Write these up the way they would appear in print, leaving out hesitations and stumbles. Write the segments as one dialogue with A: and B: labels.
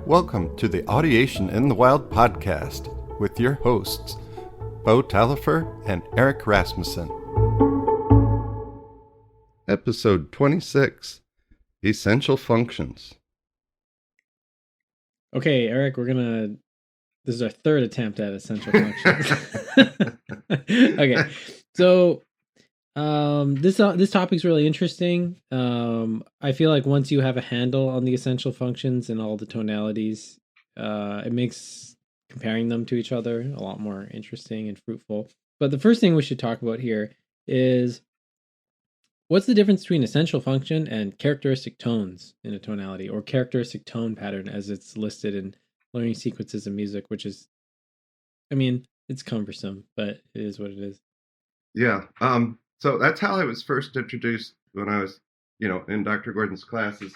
A: Welcome to the Audiation in the Wild podcast with your hosts, Bo Talifer and Eric Rasmussen. Episode 26, Essential Functions.
B: Okay, Eric, this is our third attempt at essential functions. Okay, so this topic's really interesting. I feel like once you have a handle on the essential functions and all the tonalities, it makes comparing them to each other a lot more interesting and fruitful. But the first thing we should talk about here is what's the difference between essential function and characteristic tones in a tonality, or characteristic tone pattern as it's listed in learning sequences of music, which is, I mean, it's cumbersome, but it is what it is.
A: Yeah. So that's how I was first introduced when I was, in Dr. Gordon's classes.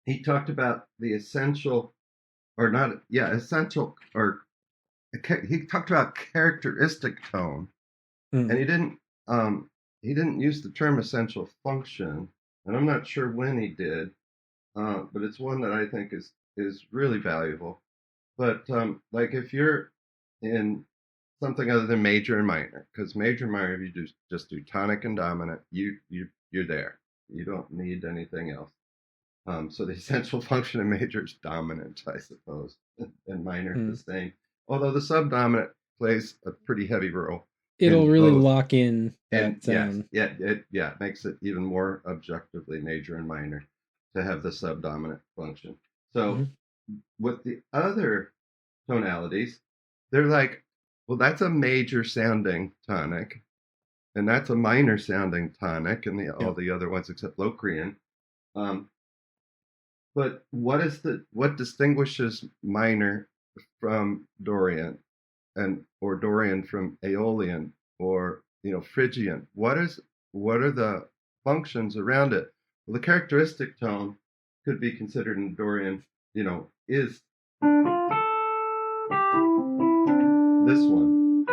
A: He talked about the essential, he talked about characteristic tone, and he didn't use the term essential function, and I'm not sure when he did, but it's one that I think is really valuable. But like if you're in something other than major and minor, because major and minor, if you just do tonic and dominant, you're there. You don't need anything else. So the essential function in major is dominant, I suppose, and minor the same. Although the subdominant plays a pretty heavy role.
B: It'll really lock in that
A: sound. Yes, it makes it even more objectively major and minor to have the subdominant function. So with the other tonalities, they're like, well, that's a major sounding tonic, and that's a minor sounding tonic, and all the other ones except Locrian. But what distinguishes minor from Dorian, or Dorian from Aeolian, or Phrygian? What are the functions around it? Well, the characteristic tone could be considered in Dorian, is this one.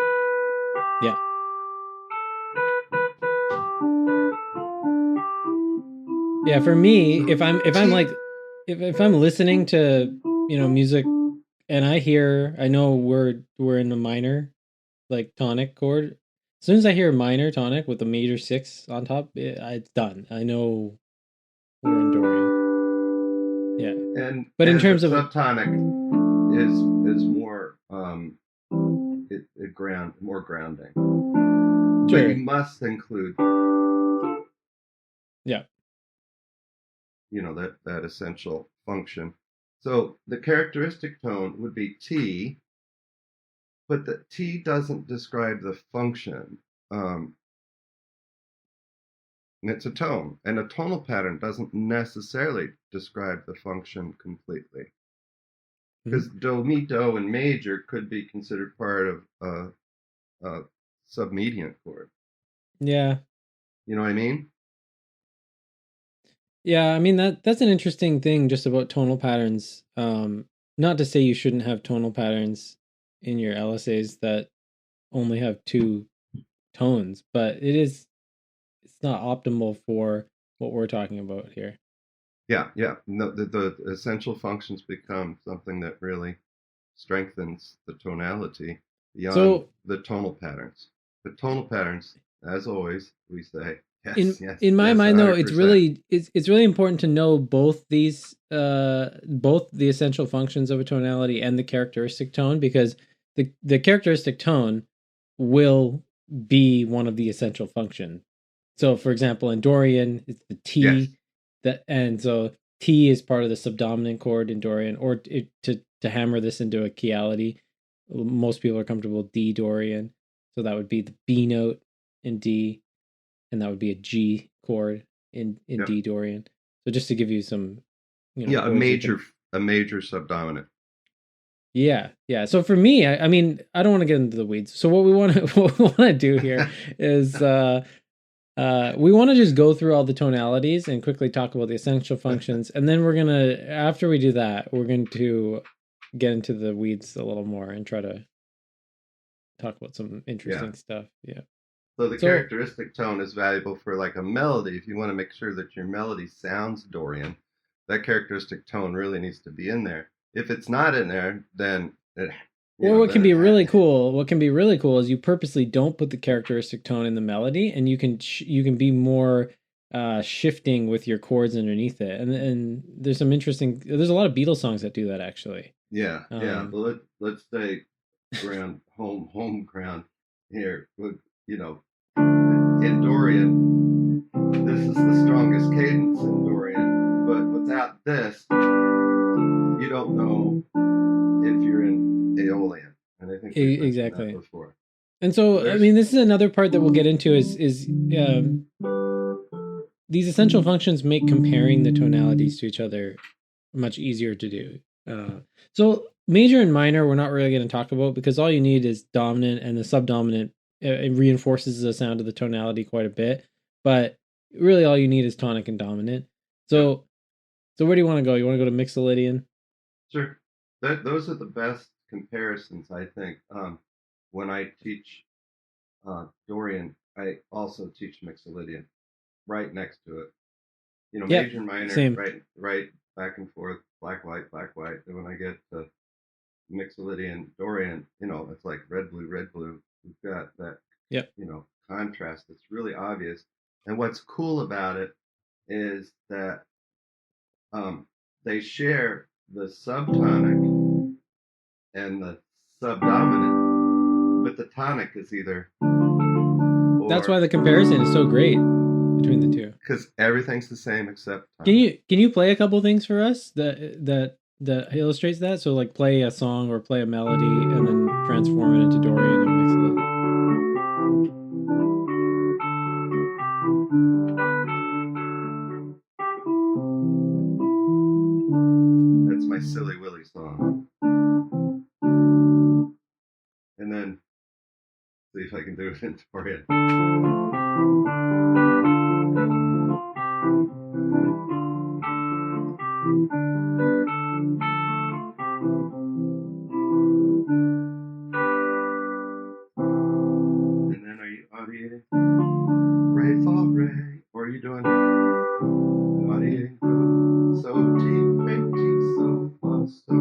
B: Yeah. Yeah, for me, if I'm listening to, music and I know we're in a minor, like tonic chord. As soon as I hear a minor tonic with a major 6 on top, it's done. I know we're in Dorian. Yeah. But in terms of
A: subtonic is more more grounding. Sure. But you must include that essential function. So the characteristic tone would be T, but the T doesn't describe the function. And it's a tone, and a tonal pattern doesn't necessarily describe the function completely. Because do, mi, do, and major could be considered part of a submediant chord.
B: Yeah.
A: You know what I mean?
B: Yeah, I mean that's an interesting thing just about tonal patterns. Not to say you shouldn't have tonal patterns in your LSAs that only have 2 tones, but it's not optimal for what we're talking about here.
A: Yeah. No, the essential functions become something that really strengthens the tonality beyond the tonal patterns. The tonal patterns, as always, we say.
B: In my mind, 100%. Though, it's really important to know both these both the essential functions of a tonality and the characteristic tone, because the characteristic tone will be one of the essential functions. So, for example, in Dorian, it's the T, and so T is part of the subdominant chord in Dorian. Or to hammer this into a keyality, most people are comfortable with D Dorian, so that would be the B note in D. And that would be a G chord in D Dorian. So just to give you some,
A: a major subdominant.
B: Yeah. So for me, I mean, I don't want to get into the weeds. So what we want to do here is we want to just go through all the tonalities and quickly talk about the essential functions, and then after we do that, we're going to get into the weeds a little more and try to talk about some interesting stuff. Yeah.
A: So the characteristic tone is valuable for like a melody. If you want to make sure that your melody sounds Dorian, that characteristic tone really needs to be in there. If it's not in there, then it,
B: or what can be really cool, is you purposely don't put the characteristic tone in the melody, and you can be more shifting with your chords underneath it. And there's a lot of Beatles songs that do that actually.
A: Yeah, yeah. But let's stay home ground here. In Dorian, this is the strongest cadence in Dorian, but without this, you don't know if you're in Aeolian. And I think we mentioned that before.
B: And so I mean, this is another part that we'll get into is these essential functions make comparing the tonalities to each other much easier to do. So major and minor, we're not really going to talk about, because all you need is dominant, and the subdominant it reinforces the sound of the tonality quite a bit. But really, all you need is tonic and dominant. So where do you want to go? You want to go to Mixolydian?
A: Sure. Those are the best comparisons, I think. When I teach Dorian, I also teach Mixolydian right next to it. Major and minor,
B: same.
A: right, back and forth, black, white. And when I get to Mixolydian, Dorian, it's like red, blue. We've got that, contrast that's really obvious. And what's cool about it is that they share the subtonic and the subdominant, but the tonic is either.
B: That's why the comparison is so great between the two.
A: Because everything's the same except tonic.
B: Can you play a couple things for us that illustrates that? So like play a song or play a melody and then transform it into Dorian and mix it.
A: That's my Silly Willy song. And then see if I can do it in Dorian. And then are you audiating? Re, fa, re. Or are you doing audiating? So, ti, re, ti, so, fa, so.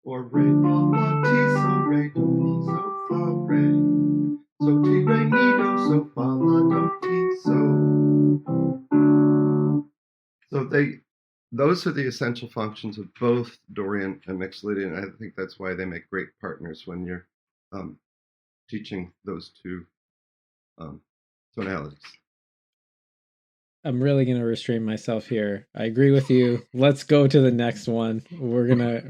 A: Or re, fa, la, ti, so, re, do, mi, so, fa, re. So, ti, re, mi, do, so, fa, la, do, ti, so. So those are the essential functions of both Dorian and Mixolydian. I think that's why they make great partners when you're teaching those two tonalities.
B: I'm really gonna restrain myself here. I agree with you. Let's go to the next one. We're gonna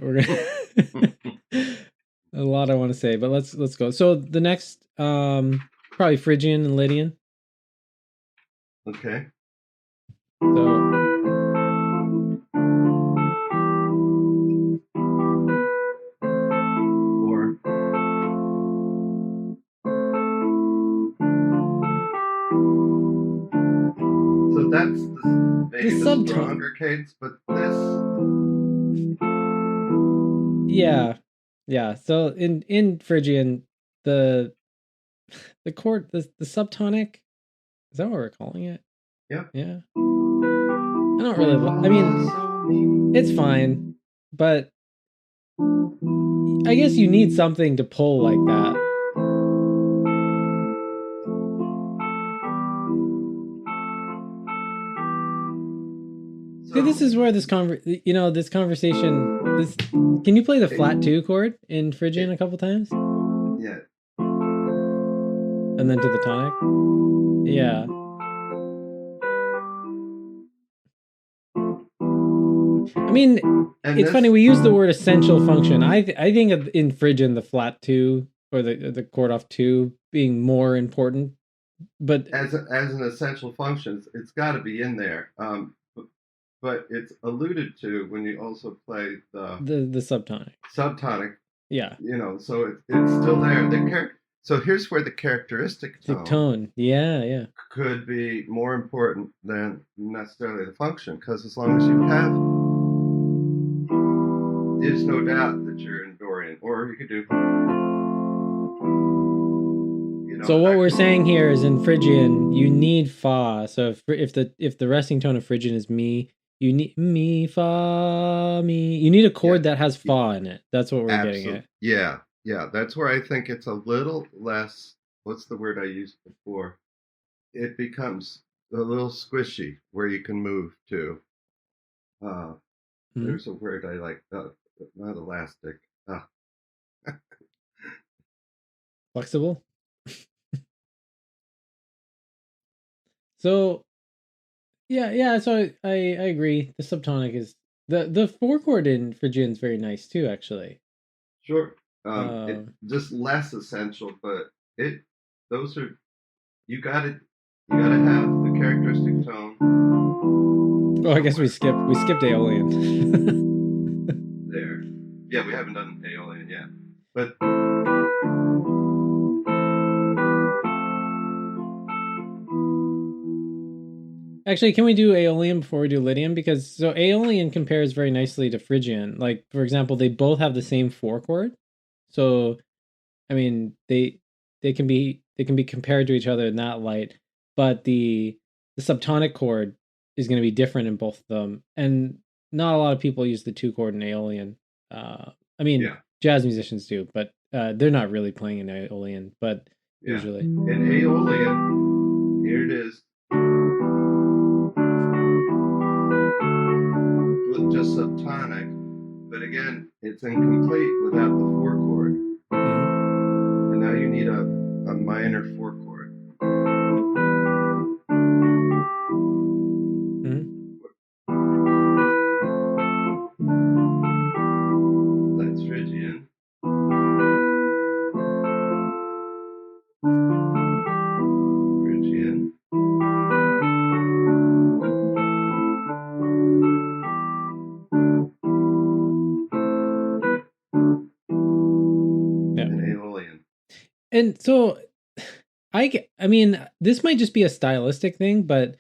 B: a lot I want to say, but let's go. So the next probably Phrygian and Lydian.
A: Okay. So that's maybe the stronger cadence, but this.
B: Yeah. So in Phrygian, the chord, the subtonic, is that what we're calling it?
A: Yeah.
B: I don't really. I mean, it's fine, but I guess you need something to pull like that. See, this is where this conversation. Can you play the flat 2 chord in Phrygian a couple times?
A: Yeah.
B: And then to the tonic. Yeah. I mean, it's funny, we use the word essential function. I think in Phrygian the flat 2 or the chord off 2 being more important, but
A: as an essential function, it's got to be in there. But it's alluded to when you also play the
B: subtonic.
A: Subtonic.
B: Yeah.
A: So it's still there. So here's where the characteristic
B: tone. Yeah.
A: Could be more important than necessarily the function, because as long as you have, there's no doubt that you're in Dorian, or you could do.
B: So what we're saying here is in Phrygian, you need fa. So if the resting tone of Phrygian is mi, You need me, fa, me. You need a
A: Yeah,
B: chord that has fa in it. That's what we're getting
A: absolutely.
B: at.
A: Yeah, yeah. That's where I think it's a little less. What's the word I used before? It becomes a little squishy where you can move to. Uh,
B: Mhm.
A: there's a word I like. Not elastic. Uh,
B: Flexible. So yeah, yeah. So I agree. The subtonic is the four chord in Phrygian is very nice too, actually.
A: Sure. It
B: Um,
A: just less essential, but it those are you gotta have the characteristic tone
B: oh, I guess
A: somewhere
B: we skipped Aeolian.
A: there. Yeah, we haven't done Aeolian yet, but
B: Actually, can we do Aeolian before we do Lydian? Because so Aeolian compares very nicely to Phrygian. Like, for example, they both have the same four chord. So I mean, they can be compared to each other in that light, but the subtonic chord is going to be different in both of them, and not a lot of people use the two chord in Aeolian. I mean,
A: yeah,
B: jazz musicians do, but they're not really playing in Aeolian, but
A: yeah.
B: usually.
A: In Aeolian, here it is, with just subtonic, but again, it's incomplete without the four chord,
B: Hmm.
A: and now you need a minor four chord.
B: Hmm.
A: That's Phrygian. Phrygian.
B: Yeah,
A: And Aeolian.
B: and so I mean, this might just be a stylistic thing, but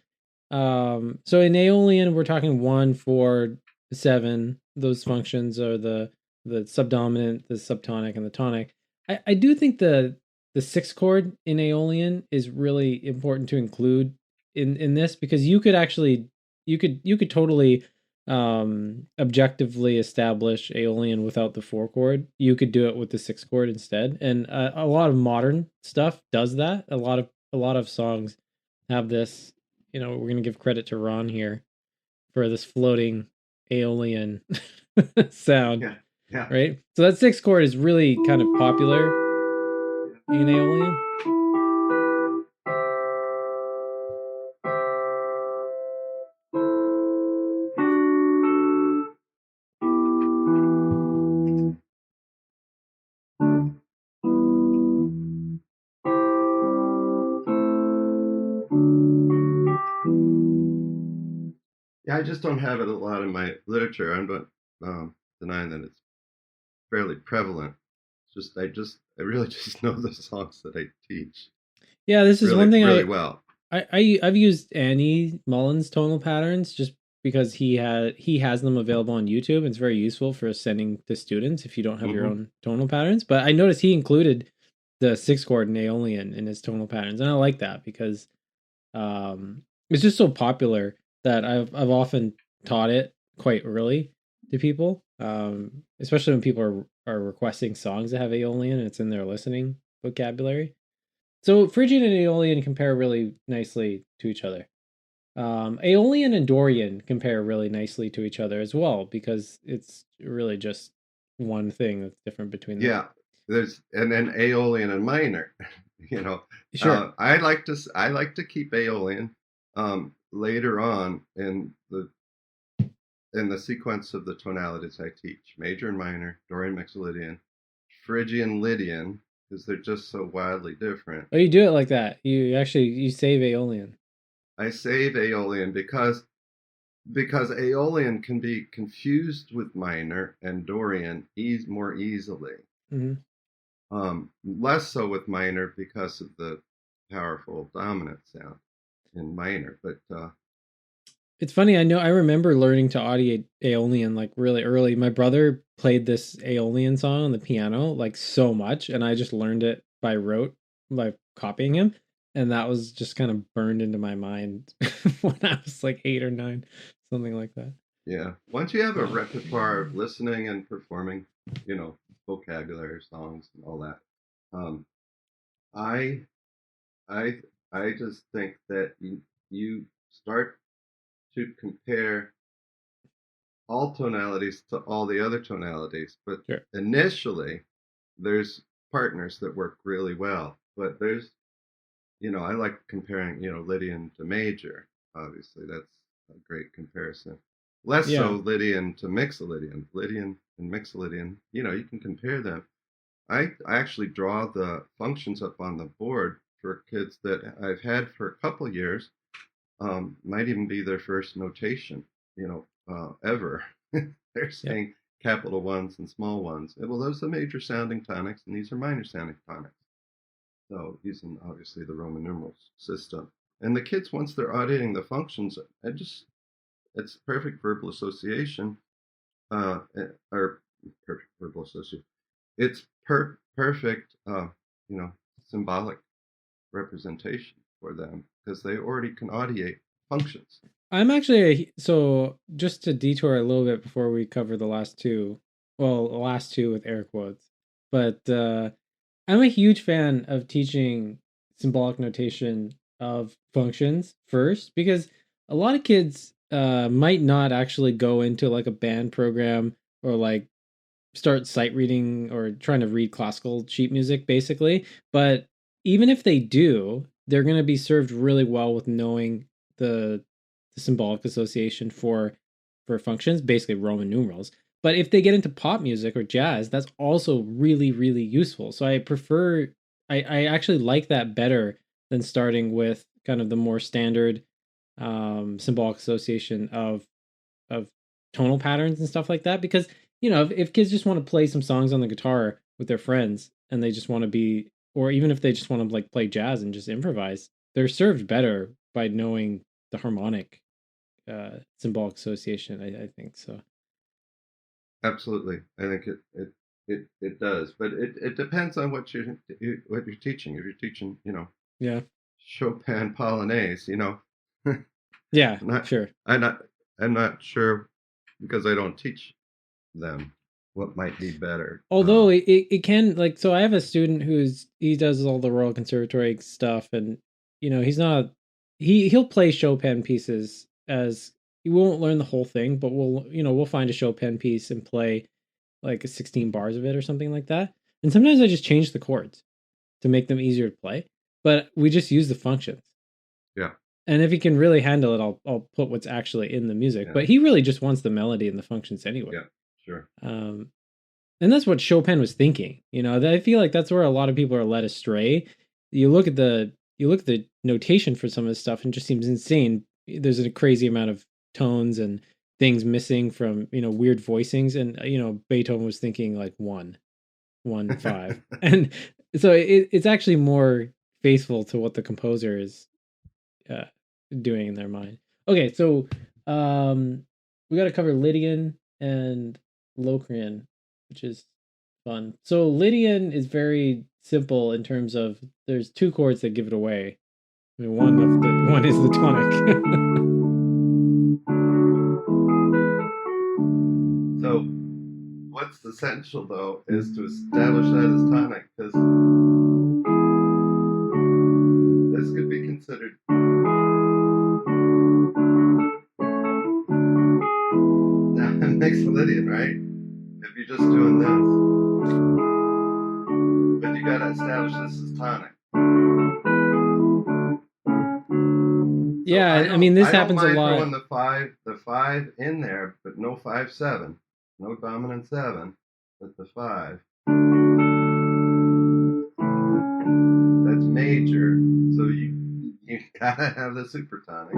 B: so in Aeolian we're talking 1, 4, 7. Those functions are the subdominant, the subtonic, and the tonic. I do think the sixth chord in Aeolian is really important to include in this, because you could actually you could totally objectively establish Aeolian without the four chord. You could do it with the sixth chord instead, and a lot of modern stuff does that. A lot of songs have this. You know, we're gonna give credit to Ron here for this floating Aeolian sound,
A: Yeah, yeah.
B: right? So that sixth chord is really kind of popular in Aeolian.
A: Yeah, I just don't have it a lot in my literature. I'm not denying that it's fairly prevalent. It's I really just know the songs that I teach
B: Yeah, this is
A: really,
B: one thing
A: really well.
B: I've used Annie Mullen's tonal patterns just because he has them available on YouTube. It's very useful for sending to students if you don't have your
A: Hmm.
B: own tonal patterns. But I noticed he included the sixth chord in Aeolian in his tonal patterns, and I like that because it's just so popular that I've often taught it quite early to people, especially when people are requesting songs that have Aeolian and it's in their listening vocabulary. So Phrygian and Aeolian compare really nicely to each other. Aeolian and Dorian compare really nicely to each other as well, because it's really just one thing that's different between them.
A: Yeah, there's and then Aeolian and minor. You know,
B: Sure.
A: I like to keep Aeolian later on in the sequence of the tonalities I teach: major and minor, Dorian, Mixolydian, Phrygian, Lydian, because they're just so wildly different.
B: Oh, you do it like that. You save Aeolian.
A: I save Aeolian because Aeolian can be confused with minor and Dorian more easily.
B: Hmm.
A: Less so with minor because of the powerful dominant sound in minor. But
B: It's funny. I remember learning to audiate Aeolian like really early. My brother played this Aeolian song on the piano like so much, and I just learned it by rote by copying him, and that was just kind of burned into my mind when I was like 8 or 9. something like that.
A: Yeah. Once you have a repertoire of listening and performing, vocabulary songs and all that, um, I I I just think that you start to compare all tonalities to all the other tonalities, but
B: Sure.
A: initially there's partners that work really well. But there's, I like comparing, Lydian to major. Obviously, that's a great comparison. Less so
B: Yeah.
A: Lydian to Mixolydian. Lydian and Mixolydian, you can compare them. I actually draw the functions up on the board for kids that I've had for a couple years. Might even be their first notation, ever. They're
B: Yep.
A: saying capital ones and small ones. Well, those are major sounding tonics, and these are minor sounding tonics. So using obviously the Roman numerals system. And the kids, once they're auditing the functions, it's perfect verbal association, or perfect verbal association. It's perfect, symbolic representation for them because they already can audiate functions.
B: I'm actually so just to detour a little bit before we cover the last two. Well, the last two with air quotes. But I'm a huge fan of teaching symbolic notation of functions first because a lot of kids might not actually go into like a band program or like start sight reading or trying to read classical sheet music basically, but even if they do, they're going to be served really well with knowing the symbolic association for functions, basically Roman numerals. But if they get into pop music or jazz, that's also really really useful. So I prefer I actually like that better than starting with kind of the more standard symbolic association of tonal patterns and stuff like that, because if kids just want to play some songs on the guitar with their friends and they just want to be, or even if they just want to like play jazz and just improvise, they're served better by knowing the harmonic symbolic association. I think so.
A: Absolutely, I think it does, but it depends on what you're teaching. If you're teaching,
B: Yeah.
A: Chopin Polonaise,
B: Yeah,
A: I'm not
B: sure.
A: I'm not I'm not sure because I don't teach them what might be better.
B: Although it can, like, so I have a student he does all the Royal Conservatory stuff, and he's not he'll play Chopin pieces, as he won't learn the whole thing, but we'll find a Chopin piece and play like 16 bars of it or something like that. And sometimes I just change the chords to make them easier to play, but we just use the functions.
A: Yeah,
B: And if he can really handle it, I'll put what's actually in the music.
A: yeah,
B: But he really just wants the melody and the functions anyway.
A: yeah, sure.
B: Um, and that's what Chopin was thinking. I feel like that's where a lot of people are led astray. You look at the notation for some of this stuff and it just seems insane. There's a crazy amount of tones and things missing from weird voicings, and Beethoven was thinking like 1 1 5, and so it's actually more faithful to what the composer is uh, doing in their mind. Okay, so we got to cover Lydian and Locrian, which is fun. So Lydian is very simple in terms of there's two chords that give it away. I mean, one is the tonic.
A: So what's essential though is to establish that as tonic because this could be considered now Mixolydian, right? If you're just doing this, but you got to establish this as tonic. So
B: Yeah, I mean this
A: I don't
B: happens a
A: mind
B: lot.
A: throwing the five in there, but no 5/7, no dominant 7, but the 5. That's major, so you gotta have the supertonic.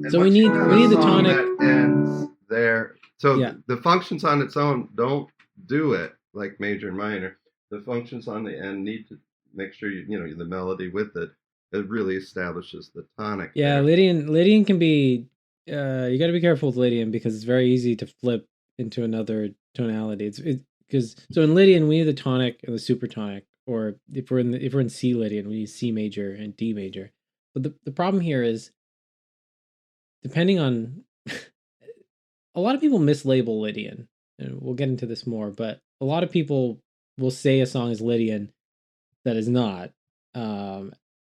A: And
B: So we
A: once you
B: need
A: have
B: we
A: a
B: need the
A: song
B: tonic.
A: that ends there, so
B: Yeah.
A: the functions on its own don't do it like major and minor. The functions on the end need to make sure the melody with it. It really establishes the tonic
B: Yeah,
A: there.
B: Lydian can be you got to be careful with Lydian because it's very easy to flip into another tonality. It's because so in Lydian we need the tonic and the supertonic, or if we're in C Lydian we need C major and D major. But the problem here is, depending on a lot of people mislabel Lydian, and we'll get into this more, but a lot of people will say a song is Lydian that is not. I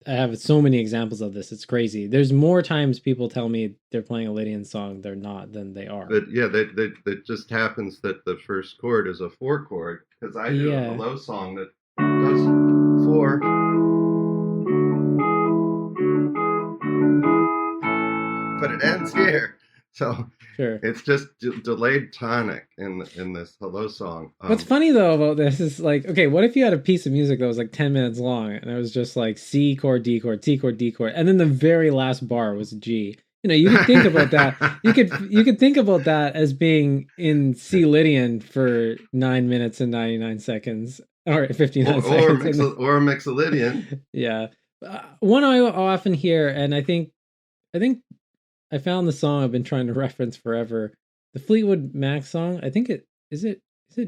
B: have so many examples of this. It's crazy. There's more times people tell me they're playing a Lydian song they're not than they are.
A: But yeah, that just happens that the first chord is a 4 chord, because I do a hello song that does 4. But it ends here. So
B: sure,
A: it's just delayed tonic in this hello song.
B: What's funny though about this is like, okay, what if you had a piece of music that was like 10 minutes long and it was just like C chord, D chord, C chord, D chord, and then the very last bar was G. You know, you could think about that. You could think about that as being in C Lydian for 9 minutes and 99 seconds or 59 seconds.
A: Or a Mixolydian.
B: Yeah. One I often hear, and I think I found the song I've been trying to reference forever. The Fleetwood Mac song. I think is it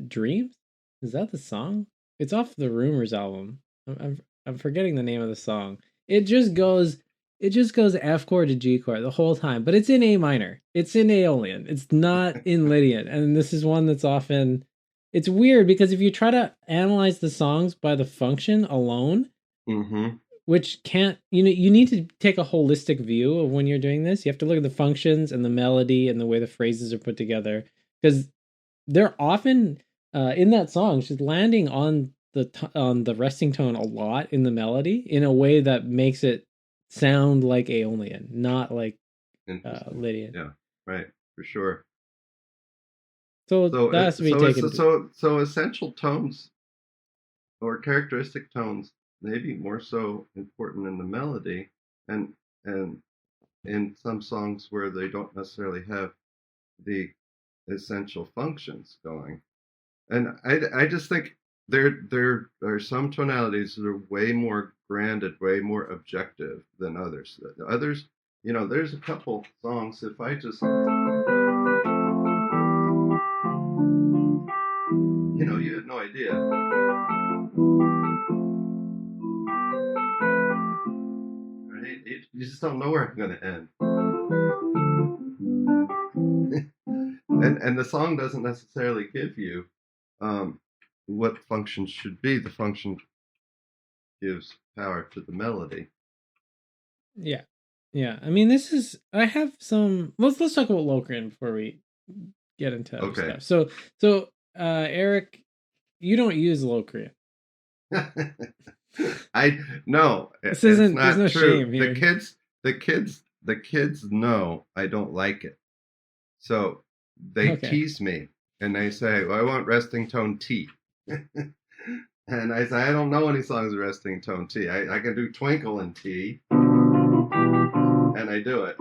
B: Dreams? Is that the song? It's off the Rumors album. I'm forgetting the name of the song. It just goes F chord to G chord the whole time, but it's in A minor. It's in Aeolian. It's not in Lydian. And this is one that's often, it's weird because if you try to analyze the songs by the function alone, which can't, you need to take a holistic view of when you're doing this. You have to look at the functions and the melody and the way the phrases are put together, because they're often in that song she's landing on the resting tone a lot in the melody in a way that makes it sound like Aeolian, not like Lydian.
A: Yeah, right, for sure.
B: So that has to be taken.
A: So essential tones or characteristic tones maybe more so important in the melody, and in some songs where they don't necessarily have the essential functions going. And I just think there are some tonalities that are way more grounded, way more objective than others. Others, there's a couple songs, if I just, you had no idea. Right? You just don't know where I'm going to end. And the song doesn't necessarily give you what function should be. The function gives power to the melody.
B: Yeah. I mean, I have some. Let's talk about Locrian before we get into other stuff. So Eric, you don't use Locrian.
A: No.
B: This isn't.
A: It's not
B: there's no
A: true.
B: shame here.
A: The kids know I don't like it, so they tease me and they say, "Well, I want resting tone T." And I say, I don't know any songs with resting tone T. I can do Twinkle in T, and I do it.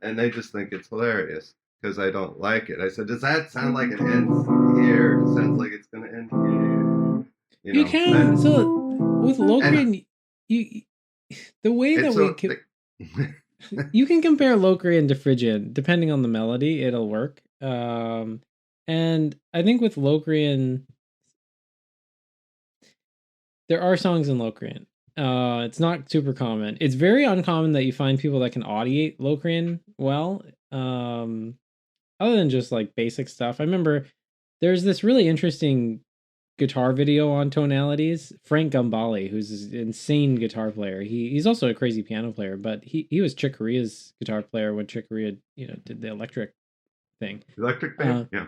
A: And they just think it's hilarious because I don't like it. I said, does that sound like it ends here? It sounds like it's going to end here.
B: You can. So with Locrian, the way that you can compare Locrian to Phrygian, depending on the melody, it'll work. And I think with Locrian, there are songs in Locrian. It's not super common. It's very uncommon that you find people that can audiate Locrian well. Other than just like basic stuff. I remember there's this really interesting guitar video on tonalities. Frank Gambale, who's an insane guitar player. He's also a crazy piano player, but he was Chick Corea's guitar player when Chick Corea, did the electric thing.
A: Yeah.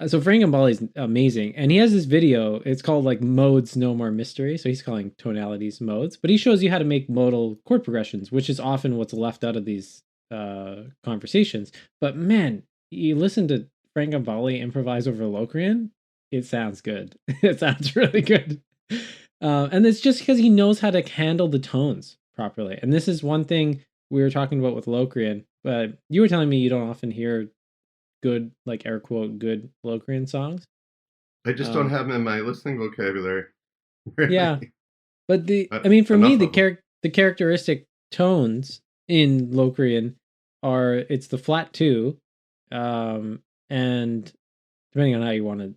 B: So Frank Gambale is amazing, and he has this video. It's called like Modes No More Mystery. So he's calling tonalities modes, but he shows you how to make modal chord progressions, which is often what's left out of these conversations. But man, you listen to Frank Gambale improvise over Locrian, it sounds good. It sounds really good. And it's just because he knows how to handle the tones properly. And this is one thing we were talking about with Locrian, but you were telling me you don't often hear good, like air quote, good Locrian songs.
A: I just don't have them in my listening vocabulary.
B: Really. Yeah. But for me, the characteristic tones in Locrian it's the flat 2, and depending on how you want to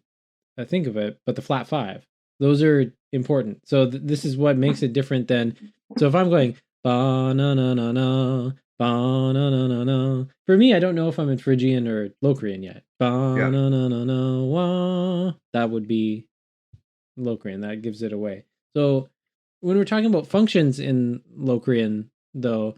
B: think of it, but the flat 5. Those are important. So this is what makes it different than So if I'm going ba na na na na ba na na na na, for me, I don't know if I'm in Phrygian or Locrian yet. Ba
A: Yeah.
B: na na na na wah. That would be Locrian. That gives it away. So when we're talking about functions in Locrian, though,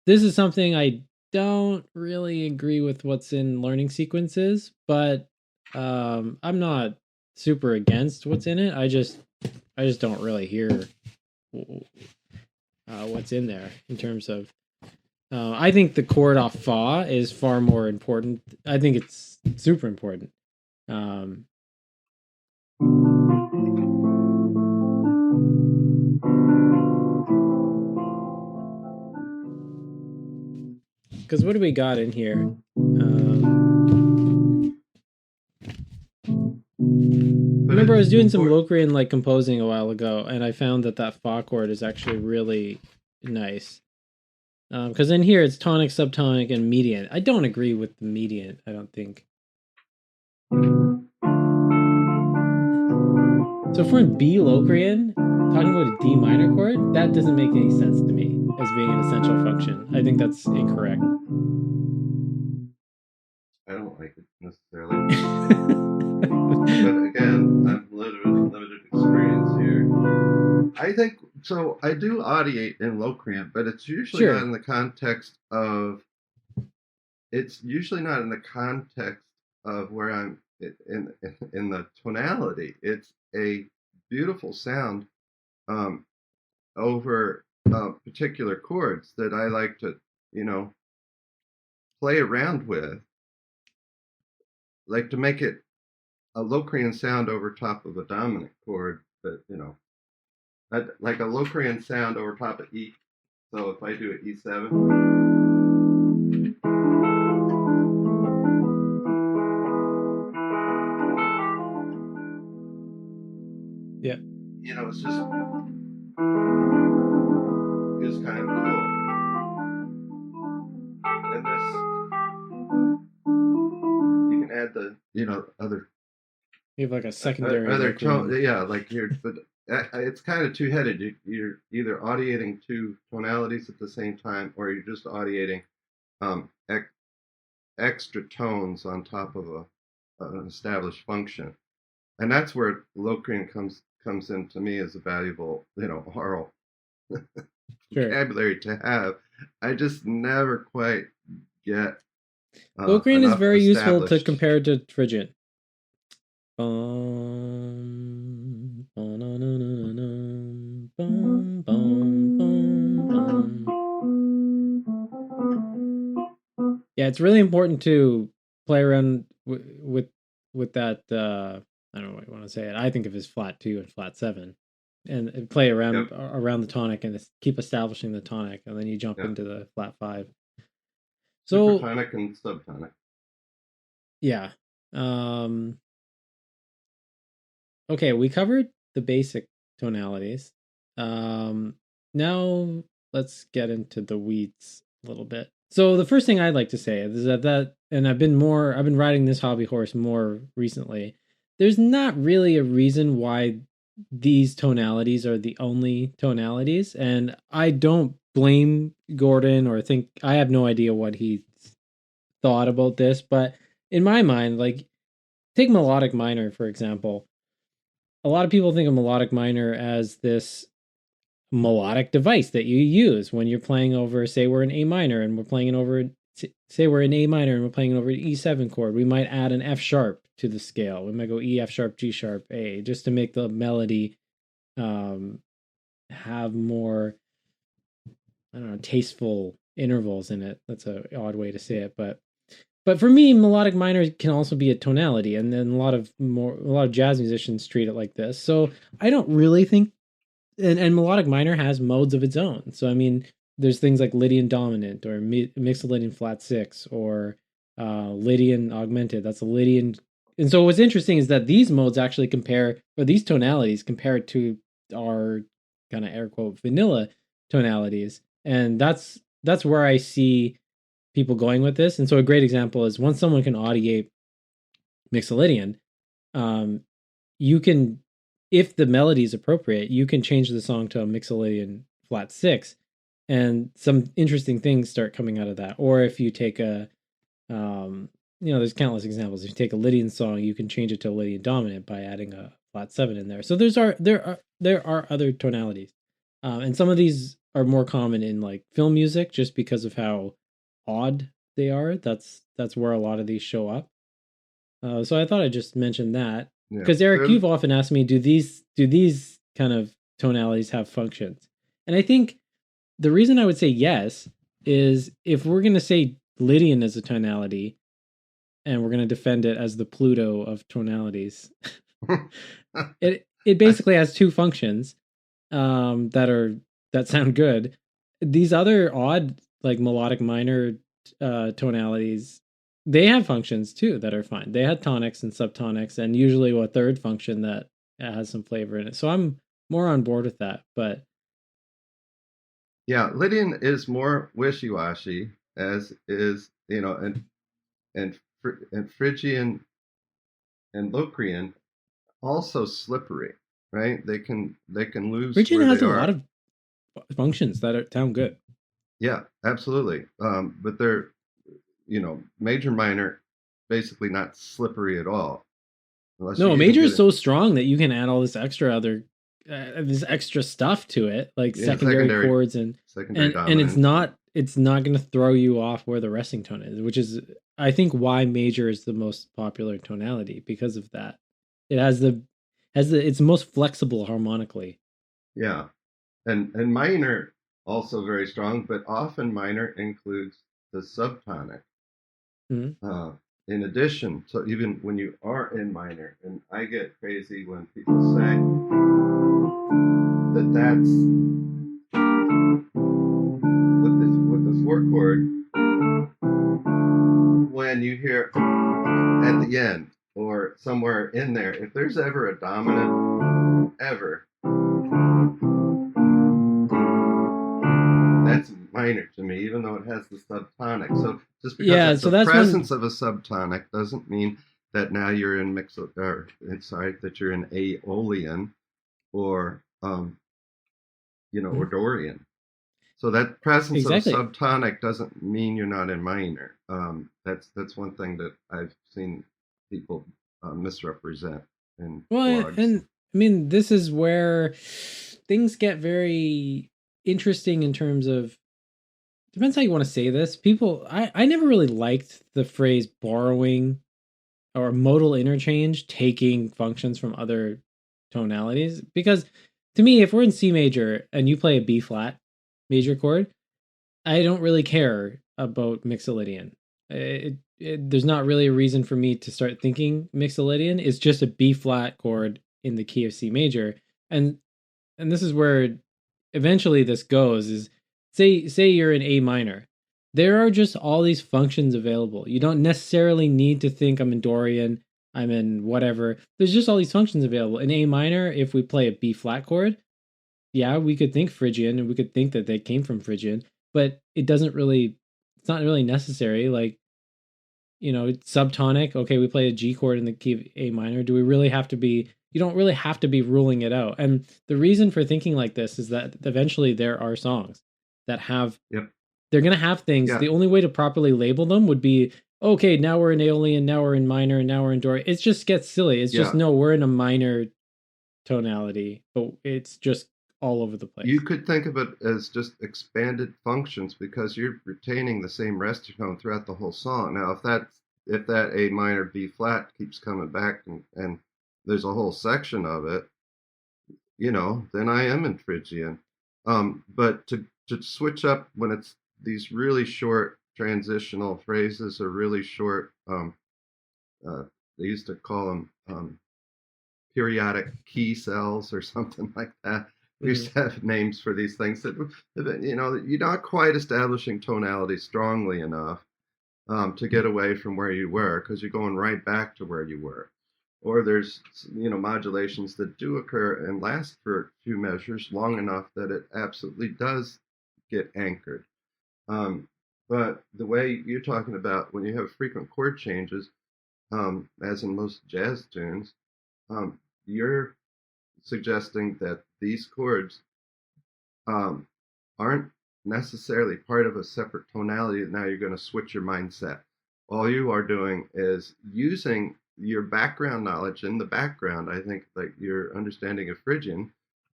B: this is something I don't really agree with what's in learning sequences, but I'm not super against what's in it. I just don't really hear what's in there in terms of. I think the chord off fa is far more important. I think it's super important. Um, because what do we got in here? Remember, I was doing some Locrian like composing a while ago, and I found that fa chord is actually really nice. Because in here it's tonic, subtonic, and mediant. I don't agree with the mediant. I don't think. So if we're in B Locrian, talking about a D minor chord, that doesn't make any sense to me as being an essential function. I think that's incorrect.
A: I don't like it necessarily. But again, I'm limited experience here. I think so. I do audiate in Locrian, but it's usually
B: Sure.
A: not in the context of. It's usually not in the context of where I'm in the tonality. It's a beautiful sound um, over particular chords that I like to, you know, play around with, like to make it a Locrian sound over top of a dominant chord, but like a Locrian sound over top of E. So if I do an E7,
B: Yeah.
A: it's just it's kind of cool. And this, you can add the other
B: You have like a secondary
A: other tone.
B: Locrian.
A: Yeah, like you're, but it's kind of two-headed. You're either audiating two tonalities at the same time, or you're just audiating um, extra tones on top of an established function, and that's where Locrian comes in to me as a valuable, oral
B: Sure.
A: vocabulary to have. I just never quite get
B: Locrian is
A: enough
B: very useful to
A: established.
B: compare to Phrygian. Yeah, it's really important to play around with that. I don't know what you want to say it. I think of as flat 2 and flat 7, and play
A: Yep.
B: around the tonic and keep establishing the tonic, and then you jump
A: Yep.
B: into the flat 5. So
A: Supertonic and subtonic.
B: yeah, okay, we covered the basic tonalities. Now let's get into the weeds a little bit. So the first thing I'd like to say is that and I've been riding this hobby horse more recently. There's not really a reason why these tonalities are the only tonalities, and I don't blame Gordon or think I have no idea what he thought about this, but in my mind, like take melodic minor for example. A lot of people think of melodic minor as this melodic device that you use when you're playing over, say we're in A minor and we're playing it over, say we're in A minor and we're playing it over an E7 chord. We might add an F sharp to the scale. We might go E, F sharp, G sharp, A, just to make the melody have more, I don't know, tasteful intervals in it. That's an odd way to say it, but for me, melodic minor can also be a tonality, and then a lot of jazz musicians treat it like this. So I don't really think, and melodic minor has modes of its own. So I mean, there's things like Lydian dominant or mixed Lydian flat 6 or Lydian augmented. That's a Lydian. And so what's interesting is that these modes actually compare, or these tonalities compare to our kind of air quote vanilla tonalities, and that's where I see people going with this. And so a great example is once someone can audiate Mixolydian, you can if the melody is appropriate, you can change the song to a Mixolydian flat 6, and some interesting things start coming out of that. Or if you take a there's countless examples. If you take a Lydian song, you can change it to a Lydian dominant by adding a flat 7 in there. So there are other tonalities, and some of these are more common in like film music, just because of how odd they are. That's where a lot of these show up. So I thought I'd just mention that, because Eric, you've often asked me, do these kind of tonalities have functions? And I think the reason I would say yes is, if we're going to say Lydian as a tonality, and we're going to defend it as the Pluto of tonalities, it basically has two functions that sound good. These other odd, like melodic minor tonalities, they have functions too that are fine. They had tonics and subtonics, and usually a third function that has some flavor in it. So I'm more on board with that. But
A: yeah, Lydian is more wishy-washy, as is, and Phrygian and Locrian also slippery, right? They can lose
B: Phrygian
A: where
B: has
A: they
B: a
A: are.
B: lot of functions that sound good.
A: Yeah, absolutely. But they're, major minor, basically not slippery at all.
B: No, major is so strong that you can add all this extra stuff to it, like secondary chords and it's not going to throw you off where the resting tone is, which is, I think, why major is the most popular tonality, because of that. It has it's most flexible harmonically.
A: Yeah, and minor also very strong, but often minor includes the subtonic.
B: Mm-hmm.
A: In addition, so even when you are in minor, and I get crazy when people say that's with the four chord, when you hear at the end or somewhere in there, if there's ever a dominant, ever, that's minor to me, even though it has the subtonic. So just because it's the presence of a subtonic doesn't mean that now you're in that you're in Aeolian or or Dorian. So that presence of a subtonic doesn't mean you're not in minor. That's one thing that I've seen people misrepresent in blogs.
B: And I mean, this is where things get very interesting in terms of, depends how you want to say this. I never really liked the phrase borrowing or modal interchange, taking functions from other tonalities, because to me, if we're in C major and you play a B flat major chord, I don't really care about Mixolydian. There's not really a reason for me to start thinking Mixolydian. It's just a B flat chord in the key of C major, and this is where eventually this goes. Is say you're in A minor, there are just all these functions available. You don't necessarily need to think I'm in Dorian, I'm in whatever. There's just all these functions available. In A minor, if we play a B flat chord, yeah, we could think Phrygian and we could think that they came from Phrygian, but it's not really necessary. Like, subtonic, okay, we play a G chord in the key of A minor. Do we really have to be, you don't really have to be ruling it out. And the reason for thinking like this is that eventually there are songs that have, they're going to have things. Yeah. The only way to properly label them would be, okay, now we're in Aeolian, now we're in minor, and now we're in Dorian. It just gets silly. It's just, no, we're in a minor tonality, but it's just all over the place.
A: You could think of it as just expanded functions, because you're retaining the same resting tone throughout the whole song. Now, if that A minor B flat keeps coming back and there's a whole section of it, then I am in Phrygian. But to switch up when it's these really short transitional phrases or really short, they used to call them periodic key cells or something like that. We used to have names for these things that, you're not quite establishing tonality strongly enough to get away from where you were, because you're going right back to where you were. Or there's, modulations that do occur and last for a few measures long enough that it absolutely does get anchored. But the way you're talking about, when you have frequent chord changes, as in most jazz tunes, you're suggesting that these chords um, aren't necessarily part of a separate tonality. Now you're going to switch your mindset. All you are doing is using your background knowledge in the background. I think like your understanding of Phrygian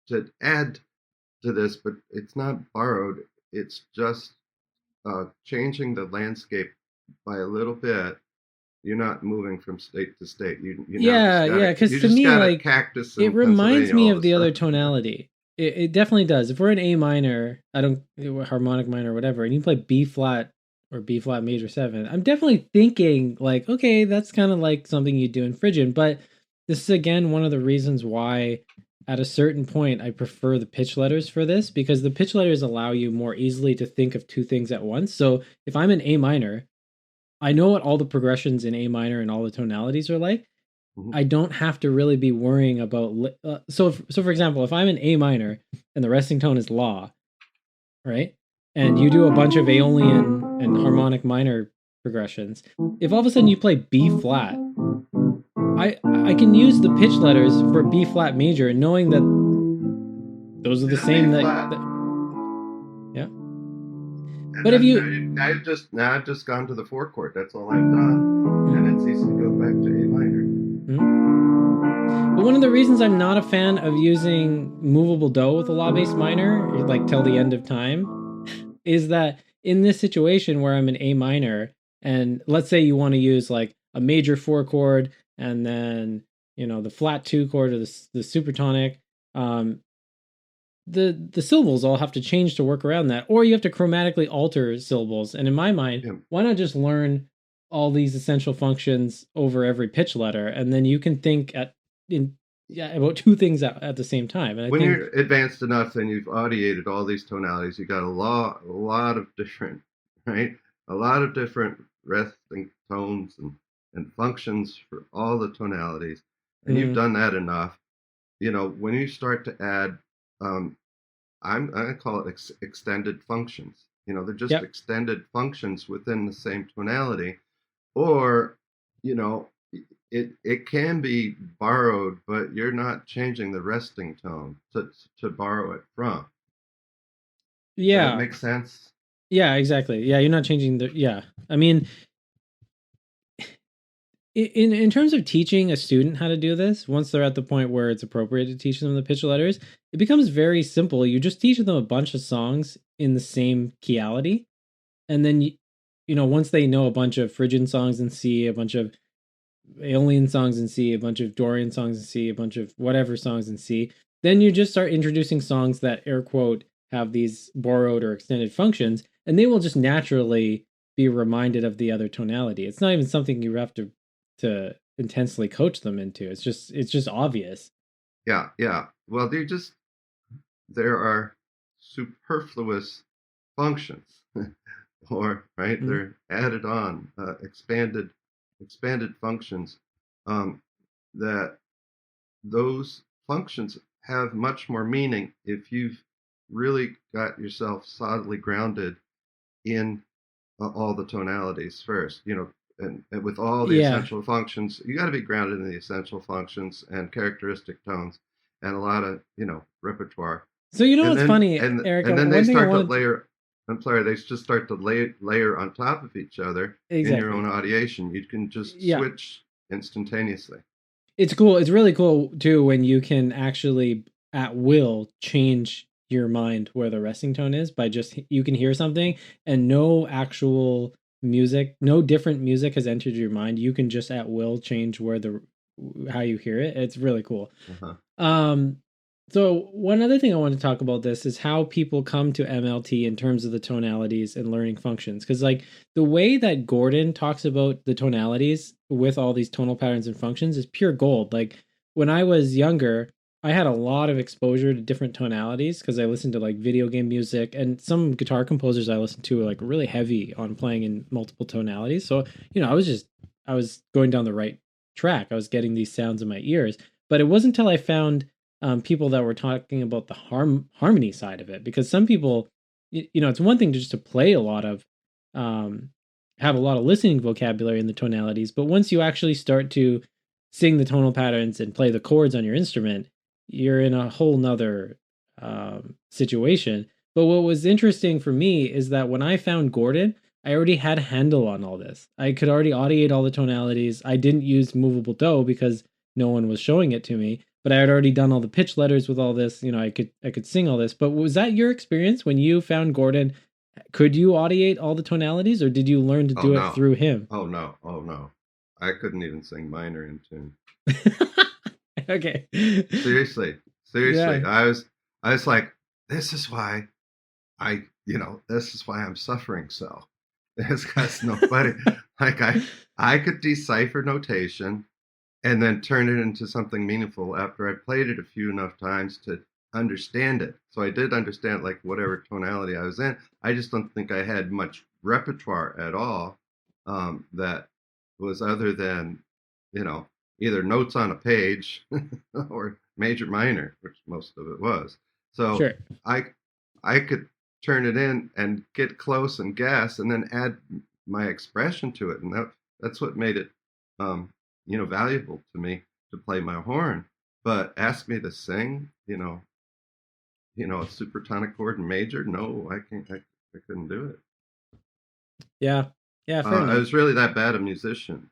A: to add to this, but it's not borrowed. It's just changing the landscape by a little bit. You're not moving from state to state. You now
B: Yeah, yeah, because to
A: just
B: me,
A: got a
B: like,
A: cactus
B: it
A: in
B: reminds
A: Pennsylvania
B: me
A: all of
B: of
A: a
B: the other
A: sudden.
B: tonality. It definitely does. If we're in A minor, I don't harmonic minor or whatever, and you play B flat or B flat major 7, I'm definitely thinking like, okay, that's kind of like something you do in Phrygian. But this is again one of the reasons why at a certain point I prefer the pitch letters for this, because the pitch letters allow you more easily to think of two things at once. So if I'm in A minor, I know what all the progressions in A minor and all the tonalities are like.
A: Mhm.
B: I don't have to really be worrying about. So for example, if I'm in A minor and the resting tone is La, right, and you do a bunch of Aeolian and harmonic minor progressions, if all of a sudden you play B flat, I can use the pitch letters for B flat major, knowing that those are the
A: Yeah, B
B: same.
A: flat.
B: Yeah,
A: And
B: but if
A: then
B: you
A: I've just gone to the four chord. That's all I've done,
B: mm,
A: and it's easy to go back to A minor.
B: mm. But one of the reasons I'm not a fan of using movable do with a La bass minor, like till the end of time, is that in this situation where I'm in A minor, and let's say you want to use like a major 4 chord and then the flat 2 chord or the supertonic, um, the syllables all have to change to work around that, or you have to chromatically alter syllables. And in my mind,
A: Yeah,
B: why not just learn all these essential functions over every pitch letter, and then you can think in yeah about two things at the same time. And I
A: when
B: think
A: you're advanced enough and you've audiated all these tonalities, you got a lot of different, right? A lot of different resting tones and functions for all the tonalities, and you've
B: mm,
A: done that enough. When you start to add, um, I call it extended functions. They're just
B: yep.
A: extended functions within the same tonality, or you know, it can be borrowed, but you're not changing the resting tone to borrow it from. Does that
B: Yeah,
A: make sense?
B: yeah, exactly. Yeah, you're not changing the yeah. I mean, in terms of teaching a student how to do this, once they're at the point where it's appropriate to teach them the pitch letters, it becomes very simple. You just teach them a bunch of songs in the same keyality, and then once they know a bunch of Phrygian songs in C, a bunch of Aeolian songs in C, a bunch of Dorian songs in C, a bunch of whatever songs in C, then you just start introducing songs that air quote have these borrowed or extended functions, and they will just naturally be reminded of the other tonality. It's not even something you have to intensely coach them into. It's just obvious.
A: Yeah, yeah. Well, there are superfluous functions, or right,
B: Mm.
A: they're added on, expanded functions, um, that those functions have much more meaning if you've really got yourself solidly grounded in all the tonalities first, and with all the
B: Yeah.
A: essential functions, you got to be grounded in the essential functions and characteristic tones and a lot of, repertoire.
B: So you know
A: And
B: what's
A: then,
B: funny,
A: and
B: Erica?
A: then they
B: One thing I
A: start to
B: wanted to
A: layer, I'm sorry, they just start to layer on top of each other in your own
B: exactly.
A: audiation. You can just
B: Yeah.
A: switch instantaneously.
B: It's cool. It's really cool too when you can actually at will change your mind where the resting tone is by just you can hear something and no actual music, no different music has entered your mind. You can just at will change where the how you hear it. It's really cool.
A: Uh-huh.
B: Um, so one other thing I want to talk about this is how people come to MLT in terms of the tonalities and learning functions. Because like the way that Gordon talks about the tonalities with all these tonal patterns and functions is pure gold. Like when I was younger, I had a lot of exposure to different tonalities because I listened to like video game music, and some guitar composers I listened to were like really heavy on playing in multiple tonalities. So, I was going down the right track. I was getting these sounds in my ears. But it wasn't until I found people that were talking about the harmony side of it, because some people, it's one thing to just to play a lot of, um, have a lot of listening vocabulary in the tonalities, but once you actually start to sing the tonal patterns and play the chords on your instrument, you're in a whole nother situation. But what was interesting for me is that when I found Gordon, I already had a handle on all this. I could already audiate all the tonalities. I didn't use movable do because no one was showing it to me, but I had already done all the pitch letters with all this. I could sing all this. But was that your experience when you found Gordon? Could you audiate all the tonalities, or did you learn to
A: Oh
B: do it
A: no.
B: through him?
A: Oh no. Oh no. I couldn't even sing minor in tune.
B: Okay.
A: Seriously. Seriously.
B: Yeah.
A: I was like, this is why this is why I'm suffering so. It's because nobody like I could decipher notation and then turn it into something meaningful after I played it a few enough times to understand it. So I did understand like whatever tonality I was in. I just don't think I had much repertoire at all that was other than, you know, either notes on a page or major minor, which most of it was. So
B: Sure.
A: I I could turn it in and get close and guess and then add my expression to it. And that's what made it valuable to me to play my horn. But ask me to sing, a supertonic chord in major. No, I can't. I couldn't do it.
B: Yeah. Yeah. Fair
A: I
B: enough.
A: was really that bad a musician.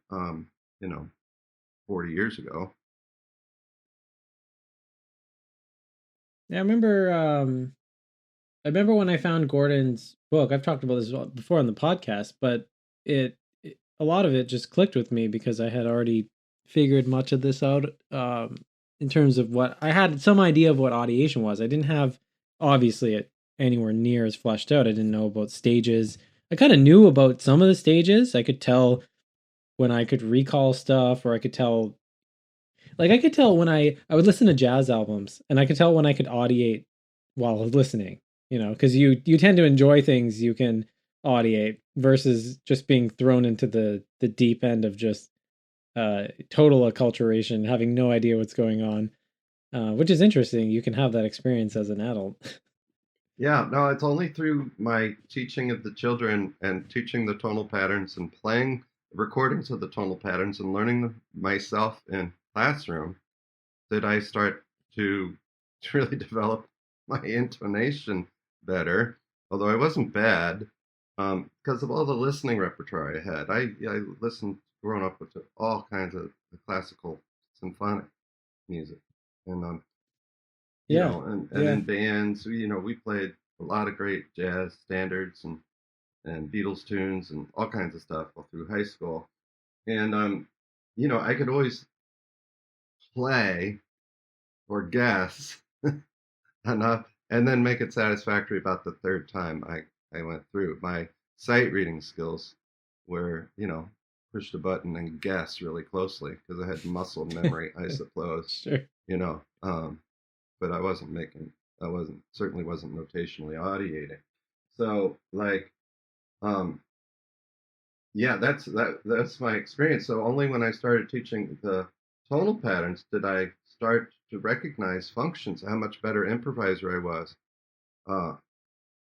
A: 40 years ago.
B: Yeah. I remember when I found Gordon's book. I've talked about this before on the podcast, but a lot of it just clicked with me because I had already figured much of this out. In terms of what I had some idea of what audiation was. I didn't have obviously it anywhere near as fleshed out. I didn't know about stages. I kind of knew about some of the stages. I could tell when I could recall stuff, or I could tell, like, I could tell when I would listen to jazz albums, and I could tell when I could audiate while listening. Because you tend to enjoy things you can audiate versus just being thrown into the deep end of just total acculturation, having no idea what's going on. Which is interesting. You can have that experience as an adult.
A: Yeah, no, it's only through my teaching of the children and teaching the tonal patterns and playing recordings of the tonal patterns and learning them myself in classroom that I start to really develop my intonation better. Although I wasn't bad, because of all the listening repertoire I had. I listened growing up with all kinds of classical symphonic music, and
B: Yeah,
A: and
B: yeah,
A: in bands, we played a lot of great jazz standards and Beatles tunes and all kinds of stuff all through high school. And I could always play or guess enough and then make it satisfactory about the third time I went through. My sight reading skills were, push the button and guess really closely because I had muscle memory, I suppose,
B: sure.
A: you know. But I certainly wasn't notationally audiating. So like, um, yeah, that's my experience. So only when I started teaching the tonal patterns did I start to recognize functions, how much better improviser I was. Uh,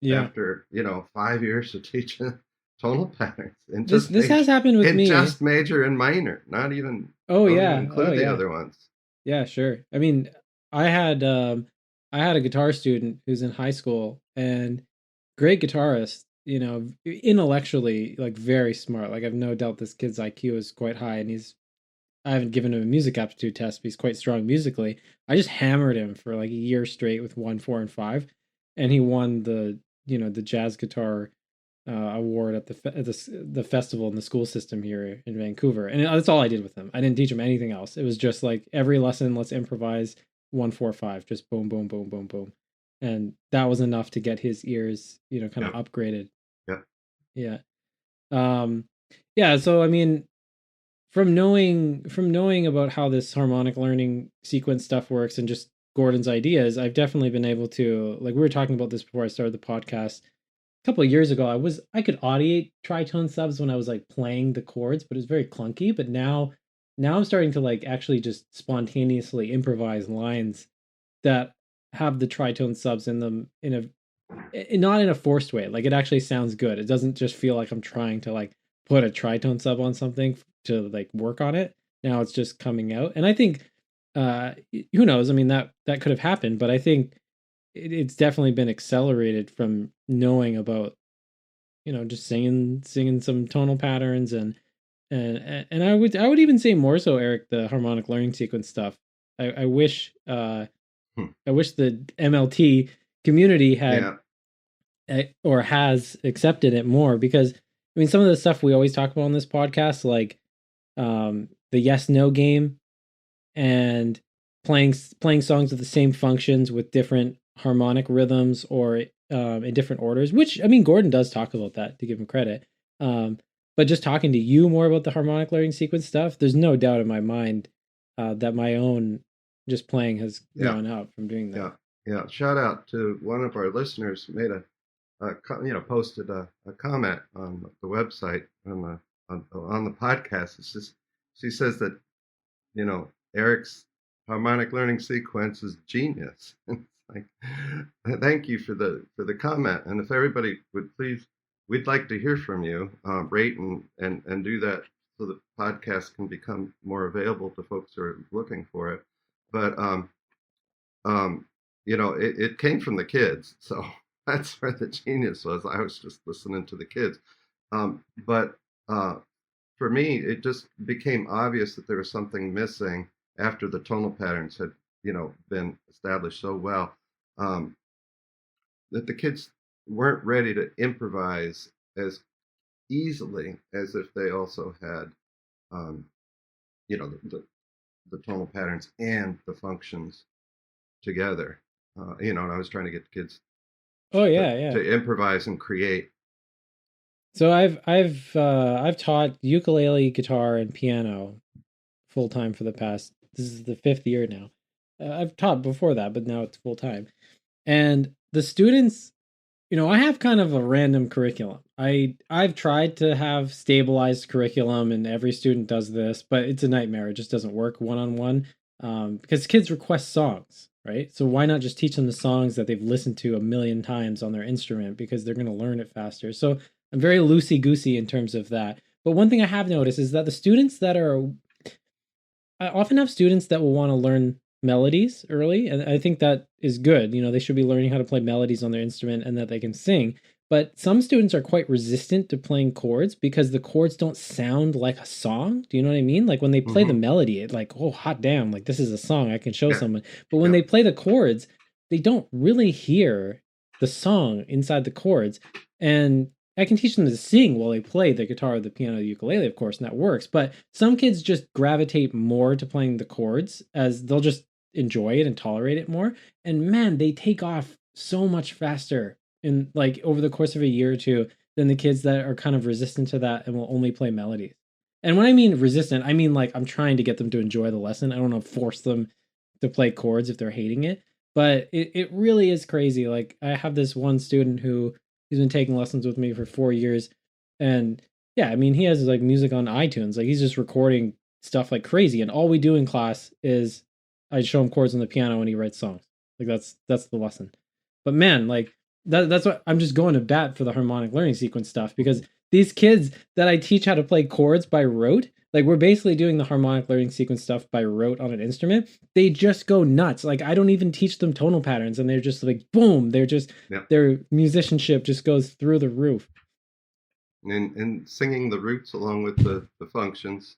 B: Yeah.
A: After 5 years of teaching tonal patterns and
B: This has happened with me.
A: just major and minor, not even
B: Oh
A: don't even
B: yeah. Oh
A: include the
B: yeah.
A: other ones.
B: Yeah, sure. I mean, I had um I had a guitar student who's in high school, and great guitarist, intellectually like very smart. Like I've no doubt this kid's IQ is quite high, and I haven't given him a music aptitude test, but he's quite strong musically. I just hammered him for like a year straight with 1, 4, and 5, and he won the jazz guitar award at the festival in the school system here in Vancouver. And that's all I did with him. I didn't teach him anything else. It was just like every lesson, let's improvise 1, 4, 5, just boom, boom, boom, boom, boom, and that was enough to get his ears, kind of
A: Yep,
B: upgraded.
A: yep,
B: Yeah. Um, yeah. So I mean, from knowing about how this harmonic learning sequence stuff works and just Gordon's ideas, I've definitely been able to, like, we were talking about this before I started the podcast. A couple of years ago, I could audiate tritone subs when I was like playing the chords, but it was very clunky. But now I'm starting to like actually just spontaneously improvise lines that have the tritone subs in them not in a forced way. Like it actually sounds good. It doesn't just feel like I'm trying to like put a tritone sub on something to like work on it. Now it's just coming out. And I think who knows? I mean, that could have happened, but I think it's definitely been accelerated from knowing about, just singing some tonal patterns, and I would even say more so, Eric, the harmonic learning sequence stuff. I wish
A: Hmm.
B: I wish the MLT community had
A: Yeah.
B: or has accepted it more, because I mean, some of the stuff we always talk about on this podcast, like the yes no game, and playing songs with the same functions with different harmonic rhythms, or in different orders, which I mean Gordon does talk about that, to give him credit. But just talking to you more about the harmonic learning sequence stuff, there's no doubt in my mind that my own just playing has
A: Yeah.
B: gone up from doing that.
A: Yeah. Yeah. Shout out to one of our listeners made posted a comment on the website on the podcast. It's just, she says that, Eric's harmonic learning sequence is genius. It's like, thank you for the comment. And if everybody would please, we'd like to hear from you. Rate and do that so the podcast can become more available to folks who are looking for it. But it came from the kids, so that's where the genius was. I was just listening to the kids. But for me, it just became obvious that there was something missing after the tonal patterns had, been established so well, that the kids weren't ready to improvise as easily as if they also had, um, the tonal patterns and the functions together. And I was trying to get the kids
B: Oh
A: to,
B: yeah, yeah.
A: to improvise and create.
B: So I've taught ukulele, guitar, and piano full time for the past. This is the 5th year now. I've taught before that, but now it's full time. And the students, I have kind of a random curriculum. I've tried to have stabilized curriculum, and every student does this, but it's a nightmare. It just doesn't work one on one, because kids request songs, right? So why not just teach them the songs that they've listened to a million times on their instrument, because they're going to learn it faster. So I'm very loosey goosey in terms of that. But one thing I have noticed is that the students that are I often have students that will want to learn melodies early, and I think that is good. They should be learning how to play melodies on their instrument and that they can sing. But some students are quite resistant to playing chords because the chords don't sound like a song. Do you know what I mean? Like when they play the
A: Mm-hmm.
B: melody, it's like, oh, hot damn, like this is a song I can show
A: Yeah,
B: someone. But when
A: yeah,
B: they play the chords, they don't really hear the song inside the chords. And I can teach them to sing while they play the guitar, the piano, the ukulele, of course, and that works. But some kids just gravitate more to playing the chords, as they'll just enjoy it and tolerate it more. And man, they take off so much faster in like over the course of a year or two than the kids that are kind of resistant to that and will only play melodies. And when I mean resistant, I mean like I'm trying to get them to enjoy the lesson. I don't want to force them to play chords if they're hating it. But it really is crazy. Like I have this one student who he's been taking lessons with me for 4 years. And yeah, I mean, he has like music on iTunes. Like he's just recording stuff like crazy. And all we do in class is I show him chords on the piano and he writes songs. Like that's the lesson. But man, like that's what I'm just going to bat for the harmonic learning sequence stuff, because these kids that I teach how to play chords by rote, like we're basically doing the harmonic learning sequence stuff by rote on an instrument. They just go nuts. Like I don't even teach them tonal patterns, and they're just like boom.
A: yeah.
B: Their musicianship just goes through the roof.
A: And singing the roots along with the functions,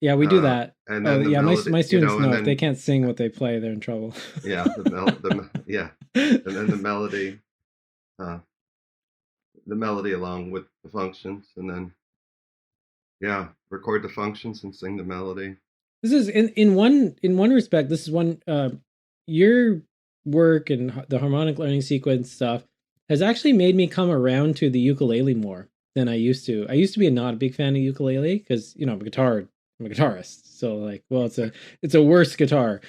B: Yeah, we do that.
A: and
B: Oh
A: then the
B: yeah, my
A: melody,
B: my students
A: and
B: know if they
A: then
B: can't sing what they play, they're in trouble.
A: yeah, yeah, and then uh, the melody along with the functions, and then yeah, record the functions and sing the melody.
B: This is in one respect. This is one your work and the harmonic learning sequence stuff has actually made me come around to the ukulele more than I used to. I used to be not a big fan of ukulele because I'm a guitarist, so like, well, it's a worse guitar.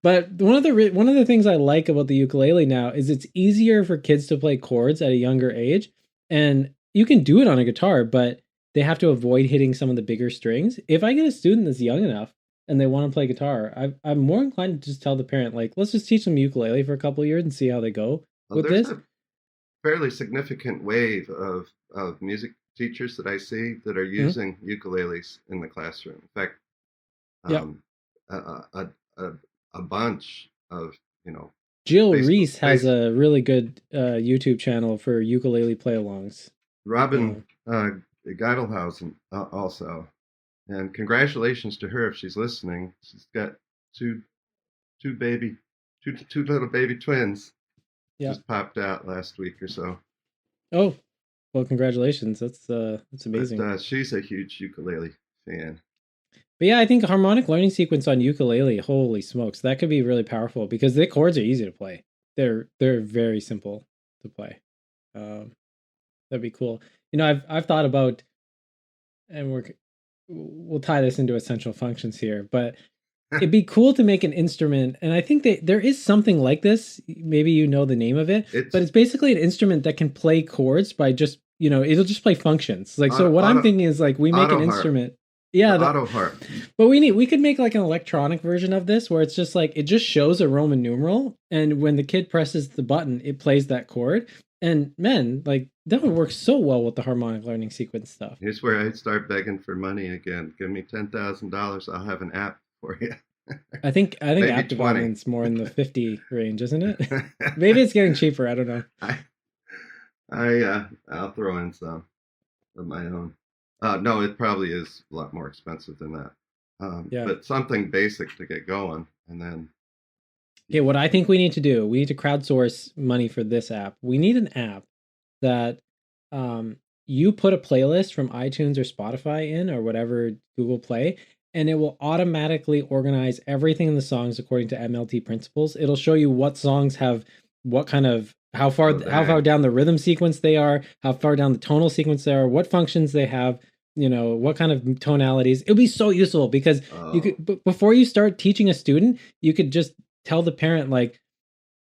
B: But one of the things I like about the ukulele now is it's easier for kids to play chords at a younger age, and you can do it on a guitar, but they have to avoid hitting some of the bigger strings. If I get a student that's young enough and they want to play guitar, I'm more inclined to just tell the parent, like, let's just teach them ukulele for a couple of years and see how they go
A: Well,
B: with
A: there's
B: this.
A: a fairly significant wave of music teachers that I see that are
B: Mhm.
A: using ukuleles in the classroom. In fact,
B: Yeah.
A: um, a, a, a bunch of,
B: Jill
A: Facebook,
B: Reese has a really good YouTube channel for ukulele play-alongs.
A: Robin Geidelhausen also, and congratulations to her if she's listening. She's got two two baby two little baby twins
B: Yeah.
A: just popped out last week or so.
B: Oh, well, congratulations. That's amazing.
A: But she's a huge ukulele fan.
B: But yeah, I think harmonic learning sequence on ukulele, holy smokes, that could be really powerful because the chords are easy to play. They're very simple to play. That'd be cool. I've thought about, and we'll tie this into essential functions here, but it'd be cool to make an instrument, and I think that there is something like this. Maybe you know the name of it, but it's basically an instrument that can play chords by just it'll just play functions. Like so, what I'm thinking is like we make an instrument. Yeah,
A: the auto harp.
B: But we could make like an electronic version of this where it's just like it just shows a Roman numeral, and when the kid presses the button, it plays that chord. And man, like that would work so well with the harmonic learning sequence stuff.
A: Here's where I'd start begging for money again. Give me $10,000, I'll have an app for you.
B: I think app development's more in the 50 range, isn't it? Maybe it's getting cheaper. I don't know.
A: I'll throw in some of my own. No, it probably is a lot more expensive than that. But something basic to get going, and then.
B: Okay, what I think we need to do, we need to crowdsource money for this app. We need an app that you put a playlist from iTunes or Spotify in or whatever Google Play, and it will automatically organize everything in the songs according to MLT principles. It'll show you what songs have what kind of how far down the rhythm sequence they are, how far down the tonal sequence they are, what functions they have, what kind of tonalities. It'll be so useful because you could before you start teaching a student, you could just tell the parent like,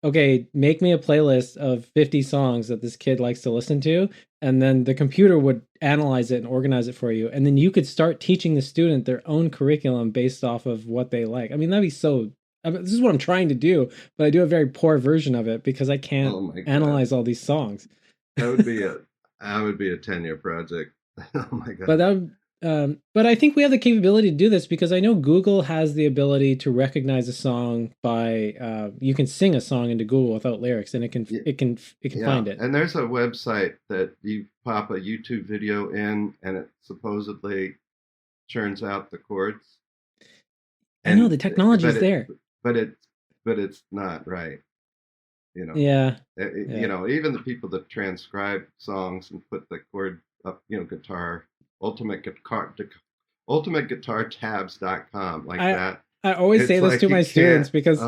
B: okay, make me a playlist of 50 songs that this kid likes to listen to. And then the computer would analyze it and organize it for you. And then you could start teaching the student their own curriculum based off of what they like. I mean, that'd be this is what I'm trying to do, but I do a very poor version of it because I can't analyze all these songs.
A: That would be a 10-year project. Oh my God.
B: But I think we have the capability to do this because I know Google has the ability to recognize a song by you can sing a song into Google without lyrics, and it can find it.
A: And there's a website that you pop a YouTube video in, and it supposedly churns out the chords.
B: I know the technology is there,
A: but it's not right.
B: Yeah.
A: Even the people that transcribe songs and put the chord up, guitar. ultimateguitartabs.com that.
B: I always say this to my students because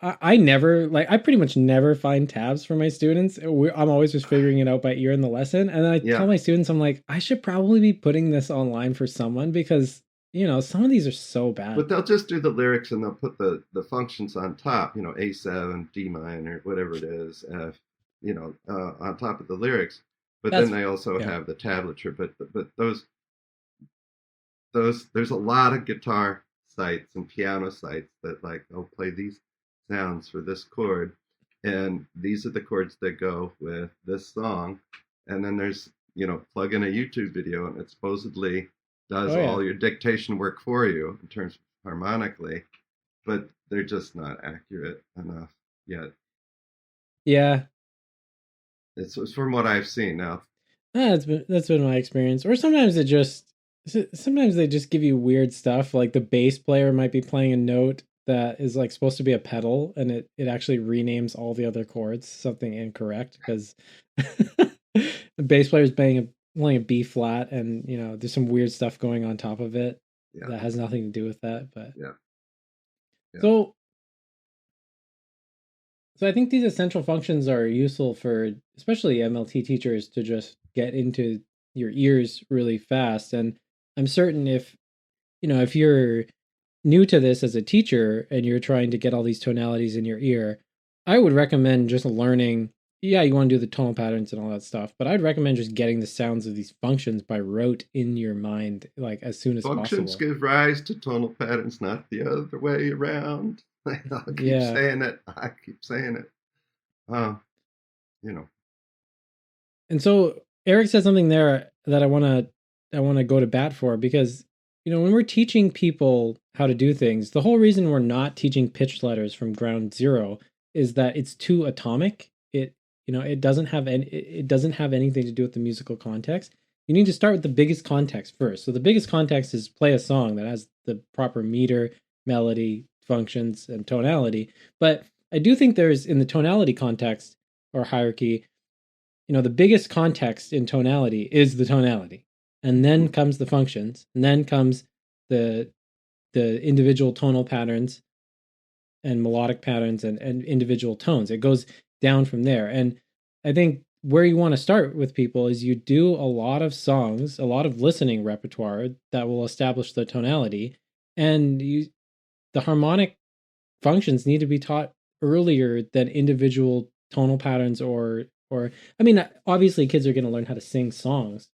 B: I never I pretty much never find tabs for my students. I'm always just figuring it out by ear in the lesson, and then I tell my students, I'm like, I should probably be putting this online for someone because some of these are so bad.
A: But they'll just do the lyrics and they'll put the functions on top, A7, D minor, whatever it is, F, on top of the lyrics. But then they also have the tablature. But those there's a lot of guitar sites and piano sites that play these sounds for this chord, and these are the chords that go with this song. And then there's plug in a YouTube video and it supposedly does all your dictation work for you in terms of harmonically, but they're just not accurate enough yet.
B: Yeah.
A: It's from what I've seen now.
B: That's been my experience. Or sometimes they just give you weird stuff. Like the bass player might be playing a note that is supposed to be a pedal, and it actually renames all the other chords something incorrect because the bass player is playing a B flat, and there's some weird stuff going on top of it that has nothing to do with that. But So I think these essential functions are useful for especially MLT teachers to just get into your ears really fast. And I'm certain if you're new to this as a teacher and you're trying to get all these tonalities in your ear, I would recommend just learning. Yeah, you want to do the tonal patterns and all that stuff, but I'd recommend just getting the sounds of these functions by rote in your mind, as soon as
A: functions
B: possible.
A: Give rise to tonal patterns, not the other way around. I'll keep saying it. I keep saying it.
B: And so Eric said something there that I want to go to bat for, because when we're teaching people how to do things, the whole reason we're not teaching pitch letters from ground zero is that it's too atomic. It doesn't have it doesn't have anything to do with the musical context. You need to start with the biggest context first. So the biggest context is play a song that has the proper meter, melody, functions, and tonality. But I do think there's, in the tonality context or hierarchy, the biggest context in tonality is the tonality, and then comes the functions, and then comes the individual tonal patterns and melodic patterns and individual tones. It goes down from there. And I think where you want to start with people is you do a lot of songs, a lot of listening repertoire that will establish the tonality, and the harmonic functions need to be taught earlier than individual tonal patterns or I mean, obviously kids are going to learn how to sing songs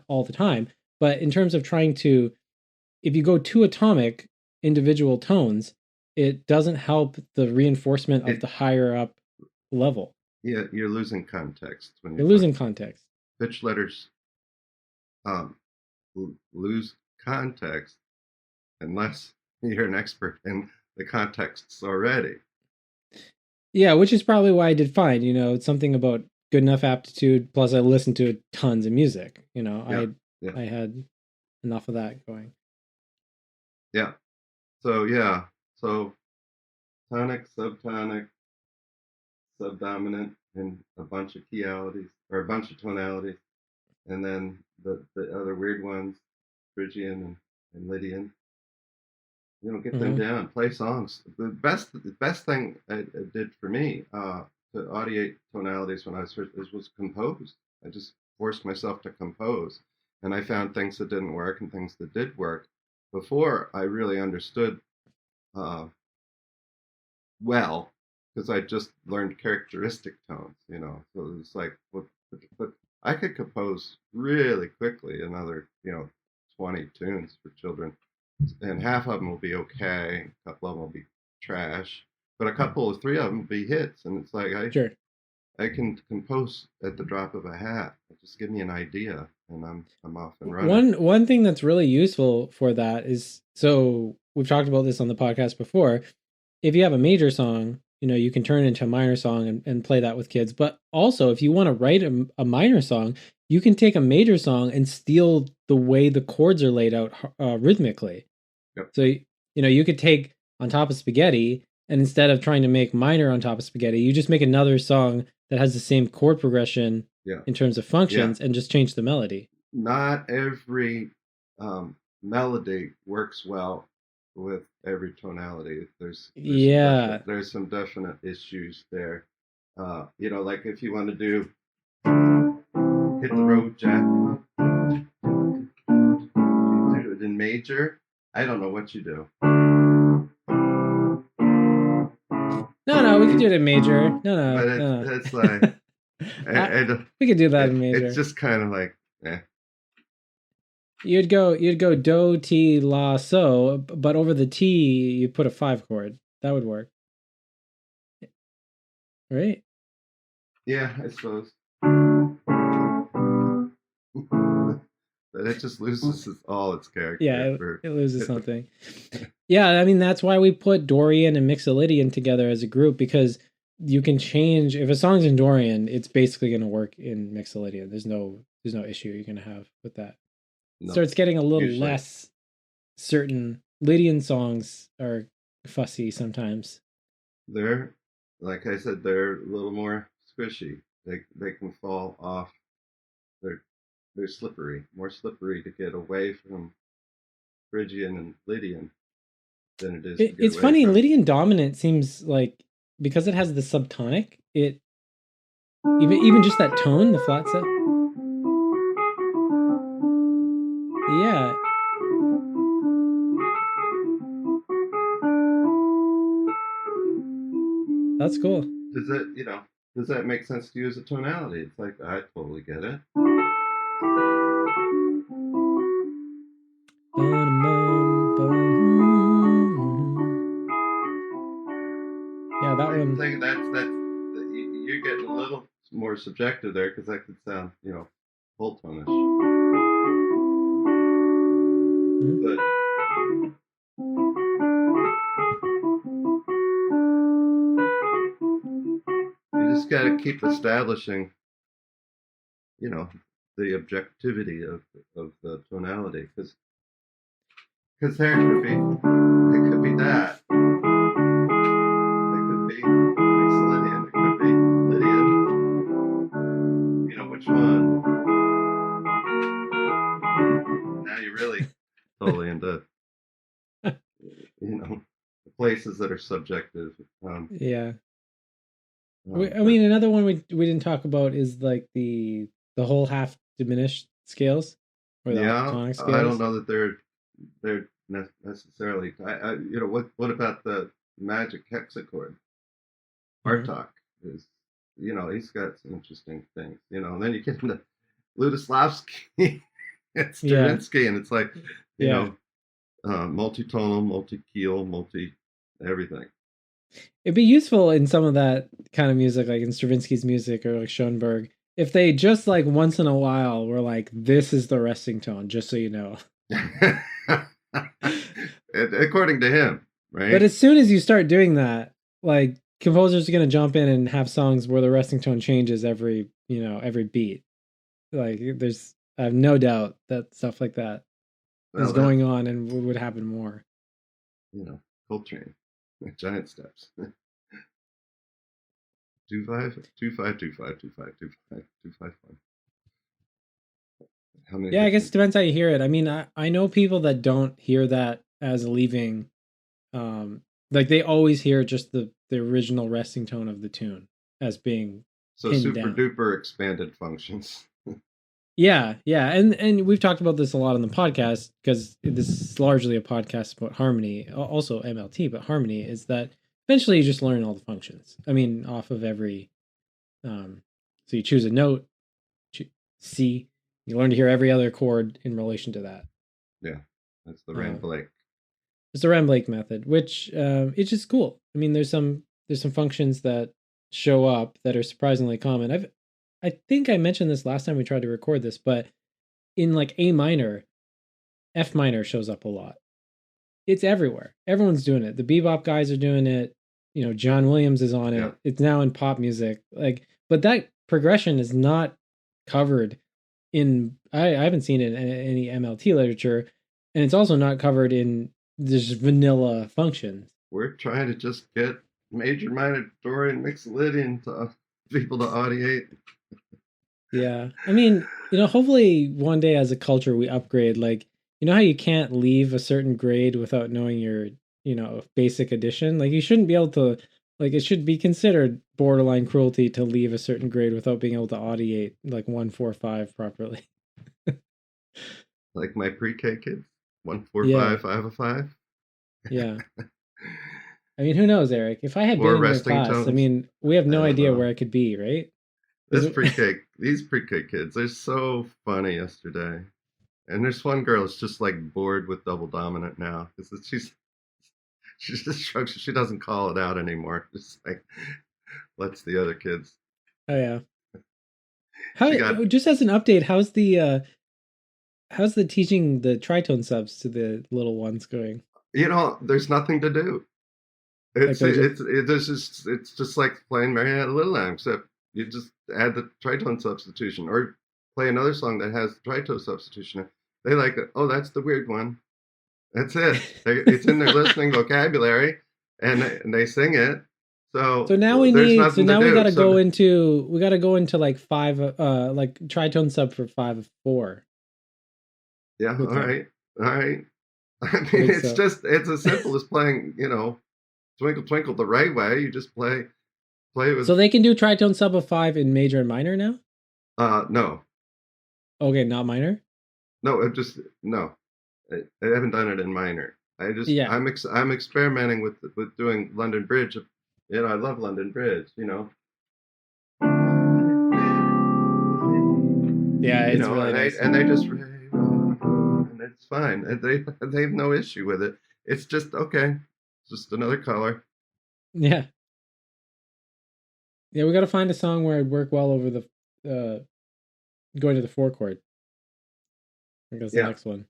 B: all the time, but in terms of trying to, if you go too atomic individual tones, it doesn't help the reinforcement of the higher up level.
A: Yeah, you're losing context when
B: you're losing context.
A: Pitch letters lose context unless you're an expert in the contexts already.
B: Yeah, which is probably why I did fine. It's something about good enough aptitude. Plus, I listened to tons of music. I had enough of that going.
A: Yeah. So tonic, subtonic, subdominant, and a bunch of keyalities or a bunch of tonalities, and then the other weird ones, Phrygian and Lydian. Get them down, play songs. The best thing it did for me to audiate tonalities when I was first was compose. I just forced myself to compose, and I found things that didn't work and things that did work before I really understood well, because I just learned characteristic tones, So it's like, but I could compose really quickly another, 20 tunes for children, and half of them will be okay, a couple of them will be trash, but a couple of three of them will be hits, and it's like I can compose at the drop of a hat. Just give me an idea, and I'm off and running.
B: One thing that's really useful for that is, so we've talked about this on the podcast before. If you have a major song, you can turn it into a minor song and play that with kids. But also, if you want to write a minor song, you can take a major song and steal the way the chords are laid out rhythmically.
A: Yep.
B: So, you could take On Top of Spaghetti, and instead of trying to make minor On Top of Spaghetti, you just make another song that has the same chord progression in terms of functions and just change the melody.
A: Not every melody works well with every tonality. There's some definite issues there. Like if you want to do Hit the Road Jack, you do it in major, I don't know what you do.
B: No, we could do it in major. No.
A: But it's like
B: we could do that in major.
A: It's just kind of like,
B: You'd go do, ti, la, so, but over the T you put a 5 chord. That would work, right?
A: Yeah, I suppose. But it just loses all its character.
B: Yeah, it loses something. Yeah, I mean, that's why we put Dorian and Mixolydian together as a group, because you can change, if a song's in Dorian, it's basically going to work in Mixolydian. There's no issue you're going to have with that. No, starts getting a little less certain. Lydian songs are fussy sometimes.
A: They're, like I said, they're a little more squishy. They can fall off. They're slippery, more slippery to get away from Phrygian and Lydian than it is.
B: It's funny. Lydian dominant seems like, because it has the subtonic, it even just that tone, the flat set. Yeah. That's cool.
A: Does that make sense to you as a tonality? It's like, I totally get it.
B: Yeah, that one.
A: I think you're getting a little more subjective there, because that could sound, whole tonish. But you just got to keep establishing, you know, the objectivity of the tonality, because there could be, it could be that, it could be Mixolydian, it could be Lydian, you know, which one? Now you're really totally into, you know, places that are subjective.
B: Yeah. I
A: But
B: mean, another one we didn't talk about is like the whole half diminished scales or the
A: yeah,
B: octatonic
A: I don't
B: scales.
A: know that they're necessarily. You know, what about the magic hexachord?
B: Uh-huh.
A: Bartok is, you know, he's got some interesting things. You know, and then you get into Ludoslavsky and
B: Yeah.
A: Stravinsky, and it's like, you
B: Yeah.
A: know, multi-tonal, multi-keel, multi everything.
B: It'd be useful in some of that kind of music, like in Stravinsky's music or like Schoenberg, if they just like once in a while were like, this is the resting tone, just so you know.
A: According to him,
B: But
A: right?
B: as soon as you start doing that, like composers are gonna jump in and have songs where the resting tone changes every, every beat. Like there's I have no doubt that stuff like that is
A: Well, that's,
B: going on and would happen more.
A: you know, Coltrane, giant steps. 2 5 2 5 2 5 2 5 2 5 2 5 1. How many
B: Yeah, I guess
A: different?
B: it depends how you hear it. I mean, I know people that don't hear that as leaving. Like they always hear just the original resting tone of the tune as being
A: So
B: pinned
A: super
B: down.
A: duper expanded functions.
B: Yeah, yeah, and we've talked about this a lot on the podcast because this is largely a podcast about harmony, also MLT, but harmony is that eventually you just learn all the functions. I mean, off of every, so you choose a note, C, you learn to hear every other chord in relation to that.
A: Yeah, that's the Rand
B: Um,
A: Blake.
B: it's the Rand-Blake method, which it's just cool. I mean, there's some functions that show up that are surprisingly common. I think I mentioned this last time we tried to record this, but in like A minor, F minor shows up a lot. It's everywhere. Everyone's doing it. The bebop guys are doing it. John Williams is on
A: Yeah.
B: it. It's now in pop music. Like, but that progression is not covered in. I haven't seen it in any MLT literature, and it's also not covered in just vanilla functions.
A: We're trying to just get major, minor, Dorian, Mixolydian to people to audiate.
B: Yeah. I mean, hopefully one day as a culture we upgrade. Like, how you can't leave a certain grade without knowing your, basic addition? Like, you shouldn't be able to, like, it should be considered borderline cruelty to leave a certain grade without being able to audiate like 1 4 5 properly.
A: Like my pre-K kids, one four
B: Yeah.
A: five five a five,
B: Yeah. I mean, who knows, Eric? If I had been
A: or
B: in your
A: resting
B: class, I
A: tones.
B: mean, we have
A: I
B: no
A: don't
B: idea
A: know.
B: where I could be, right?
A: This
B: Because
A: pre-K, these pre-K kids, they're so funny yesterday. And there's one girl that's just like bored with double dominant now because she's just shrugs. She doesn't call it out anymore. Just like lets the other kids.
B: oh yeah. How
A: She got,
B: just as an update, how's the teaching the tritone subs to the little ones going?
A: you know, there's nothing to do.
B: Like they're just
A: It's just like playing Marietta Little Lamb, except you just add the tritone substitution, or play another song that has tritone substitution. They like it. Oh, that's the weird one. That's it. It's in their listening vocabulary, and they sing it.
B: so
A: So
B: now we
A: there's
B: need so
A: nothing to
B: now we
A: do.
B: gotta go
A: So
B: into like five like tritone sub for 5 of 4
A: yeah,
B: with
A: all
B: them.
A: right, all right. I mean,
B: Right. So
A: it's as simple as playing, you know, Twinkle Twinkle the right way. You just play with.
B: so they can do tritone sub of 5 in major and minor now?
A: No,
B: Okay, not minor?
A: no, it just no. I haven't done it in minor.
B: Yeah.
A: I'm experimenting with doing London Bridge. You know, I love London Bridge.
B: Yeah,
A: You
B: it's
A: know,
B: really nice.
A: and they just and it's fine. And they have no issue with it. It's just okay. It's just another color.
B: Yeah. Yeah, we gotta find a song where it'd work well over the going to the 4 chord. I think that's the
A: Yeah.
B: next one.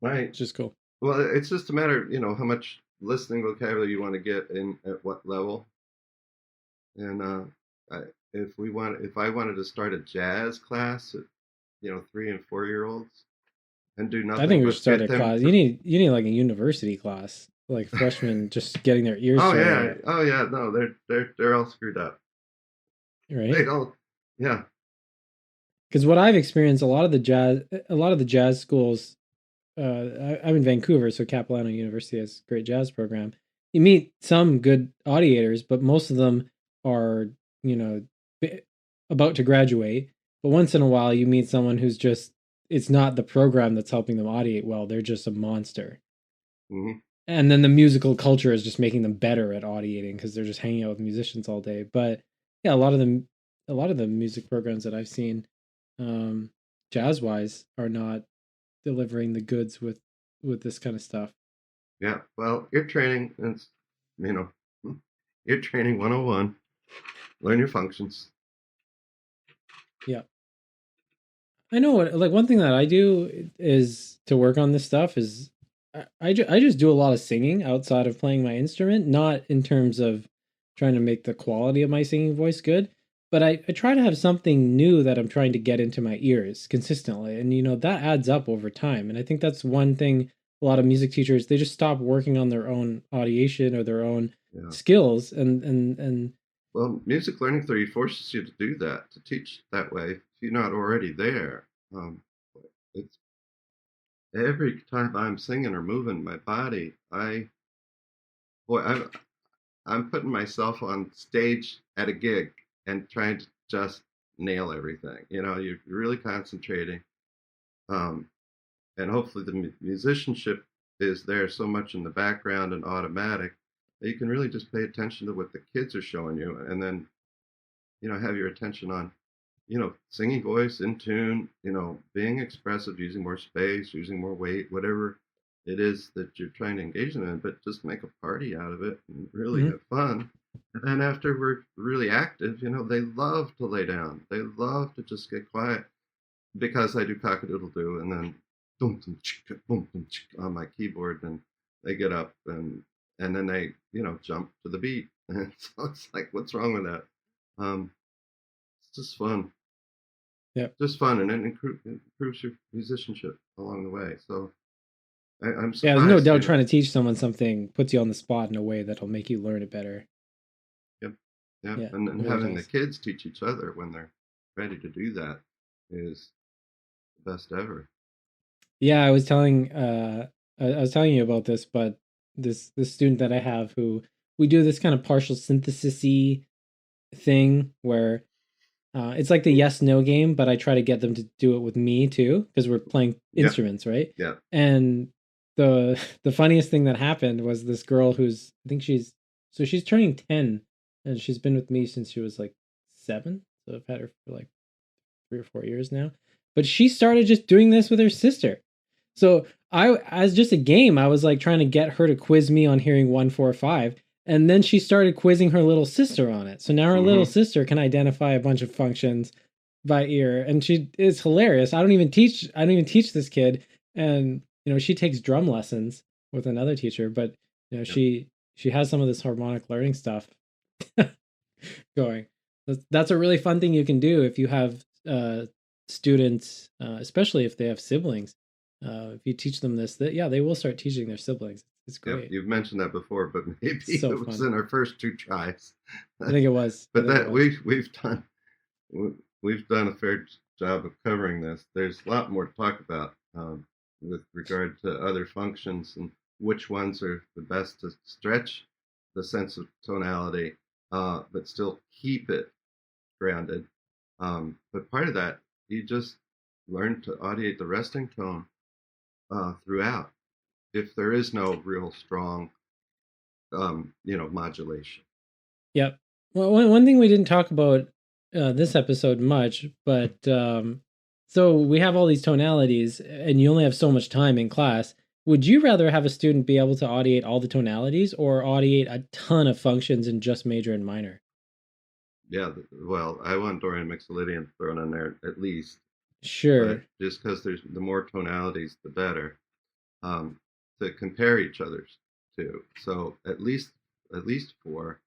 A: Right.
B: It's just cool.
A: Well, it's just a matter, how much listening vocabulary you want to get in at what level. And I, if I wanted to start a jazz class at 3 and 4 year olds and do
B: I
A: nothing
B: think we should
A: but
B: start
A: get
B: a
A: them
B: class.
A: to.
B: You need like a university class, like freshmen just getting their ears
A: Oh
B: started
A: yeah,
B: up,
A: oh yeah. No, they're all screwed up. They
B: right?
A: don't. Yeah.
B: Because what I've experienced, a lot of the jazz schools. I'm in Vancouver, so Capilano University has a great jazz program. You meet some good audiators, but most of them are, you know, about to graduate. But once in a while, you meet someone who's just, it's not the program that's helping them audiate well. They're just a monster.
A: Hmm.
B: And then the musical culture is just making them better at audiating because they're just hanging out with musicians all day. But yeah, a lot of the music programs that I've seen, um, jazz wise, are not delivering the goods with this kind of stuff.
A: Yeah. Well, ear training is, you know, ear training 101. Learn your functions.
B: Yeah. I know what, like, one thing that I do is to work on this stuff is I just do a lot of singing outside of playing my instrument, not in terms of trying to make the quality of my singing voice good, but I try to have something new that I'm trying to get into my ears consistently. And that adds up over time. And I think that's one thing a lot of music teachers, they just stop working on their own audiation or their own
A: Yeah.
B: skills and
A: Well, music learning theory forces you to do that, to teach that way if you're not already there. Um, it's every time I'm singing or moving my body, boy, I'm putting myself on stage at a gig and trying to just nail everything. You're really concentrating, um, and hopefully the musicianship is there so much in the background and automatic that you can really just pay attention to what the kids are showing you, and then have your attention on singing voice in tune, being expressive, using more space, using more weight, whatever it is that you're trying to engage them in, but just make a party out of it and really
B: Mhm.
A: have fun. And then after we're really active, they love to lay down. They love to just get quiet because I do cock-a-doodle-doo and then boom, boom, chicka, boom, boom, chicka on my keyboard, and they get up and then they, jump to the beat. And so it's like, what's wrong with that? Um, it's just fun.
B: Yep.
A: Just fun, and it improves your musicianship along the way. So I'm
B: Yeah, there's no
A: surprised,
B: doubt trying to teach someone something puts you on the spot in a way that'll make you learn it better.
A: Yep, yep,
B: Yeah,
A: and
B: it really
A: having the
B: does.
A: kids teach each other when they're ready to do that is the best ever.
B: Yeah, I was telling you about this, but this student that I have who we do this kind of partial synthesis-y thing where it's like the yes no game, but I try to get them to do it with me too because we're playing
A: Yep,
B: instruments, right?
A: yeah.
B: And the funniest thing that happened was this girl who's I think she's turning 10 and she's been with me since she was like 7. So I've had her for like 3 or 4 years now. But she started just doing this with her sister. So as just a game, I was like trying to get her to quiz me on hearing 145, and then she started quizzing her little sister on it. So now her little
A: Hmm.
B: sister can identify a bunch of functions by ear, and she is hilarious. I don't even teach this kid, and she takes drum lessons with another teacher, but
A: Yep,
B: she has some of this harmonic learning stuff going. That's a really fun thing you can do if you have students, especially if they have siblings. If you teach them this, that yeah, they will start teaching their siblings. It's
A: yep.
B: great.
A: You've mentioned that before, but maybe
B: So
A: it was
B: fun.
A: in our first two tries.
B: I think it was. I
A: But
B: think it
A: that
B: was.
A: we've done a fair job of covering this. There's a lot more to talk about with regard to other functions and which ones are the best to stretch the sense of tonality, but still keep it grounded. But part of that, you just learn to audiate the resting tone throughout. If there is no real strong, modulation.
B: Yep. Well, one thing we didn't talk about this episode much, but so we have all these tonalities, and you only have so much time in class. Would you rather have a student be able to audiate all the tonalities or audiate a ton of functions in just major and minor?
A: Yeah, well, I want Dorian Mixolydian thrown in there at least, but
B: Sure.
A: just because there's the more tonalities, the better. um, to compare each other's to. So at least four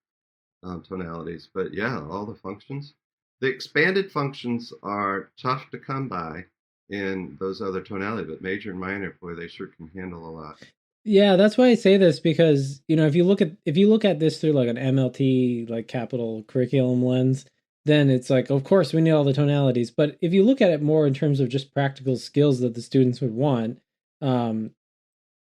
A: tonalities. But yeah, all the functions. The expanded functions are tough to come by in those other tonalities, but major and minor, boy, they sure can handle a lot.
B: Yeah, that's why I say this, because if you look at this through like an MLT, like capital curriculum lens, then it's like, of course we need all the tonalities. But if you look at it more in terms of just practical skills that the students would want, um,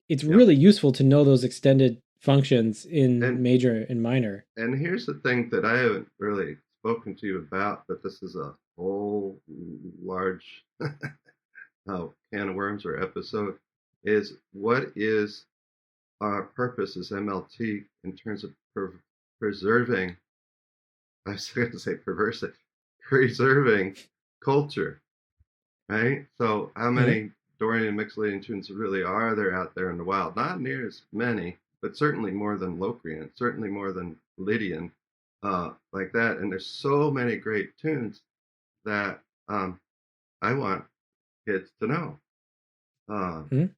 B: it's
A: Yep.
B: really useful to know those extended functions in
A: And
B: major and minor.
A: and here's the thing that I haven't really spoken to you about, but this is a whole large can of worms or episode, is what is our purpose as MLT in terms of preserving, I was going to say preserving culture, right? So how
B: Uh-huh.
A: many Dorian and Mixolydian tunes really are there out there in the wild? Not near as many, but certainly more than Locrian, certainly more than Lydian, like that. And there's so many great tunes that I want kids to know. Uh,
B: Mhm.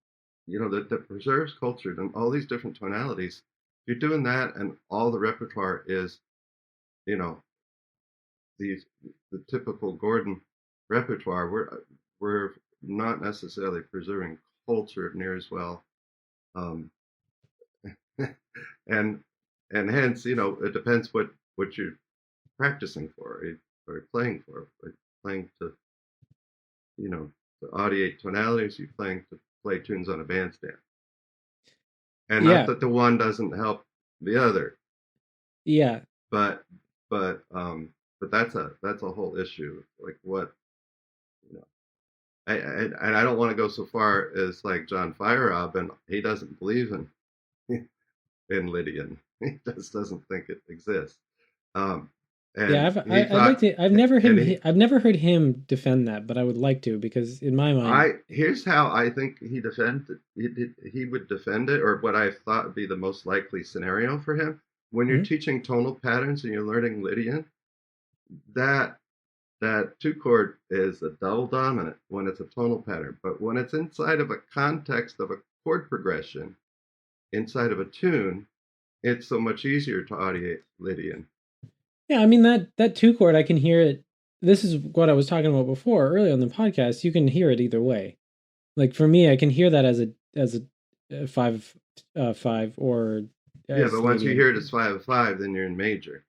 A: that preserves culture and all these different tonalities. If you're doing that, and all the repertoire is, you know, these the typical Gordon repertoire, we're not necessarily preserving culture near as well, um, and hence, it depends what you're practicing for, or playing for. Like playing to, to audiate tonalities, you're playing to play tunes on a bandstand, and not
B: Yeah,
A: that the one doesn't help the other,
B: yeah,
A: but but that's a whole issue. Like what, you know, and I don't want to go so far as like John Feyerabend, and he doesn't believe in Lydian. He just doesn't think it exists. Um,
B: yeah.
A: and he
B: I'd like
A: thought,
B: to. I've never
A: and he,
B: I've never heard him defend that, but I would like to, because in my mind.
A: here's how I think he would defend it, or what I thought would be the most likely scenario for him. When you're
B: Mhm.
A: teaching tonal patterns and you're learning Lydian, that that two chord is a double dominant when it's a tonal pattern, but when it's inside of a context of a chord progression inside of a tune, it's so much easier to audiate Lydian.
B: Yeah, I mean that two chord, I can hear it. This is what I was talking about before earlier on the podcast. You can hear it either way. Like for me, I can hear that as a 5 or
A: Yeah, but
B: as
A: once you
B: Lydian.
A: hear it as 5/5, then you're in major.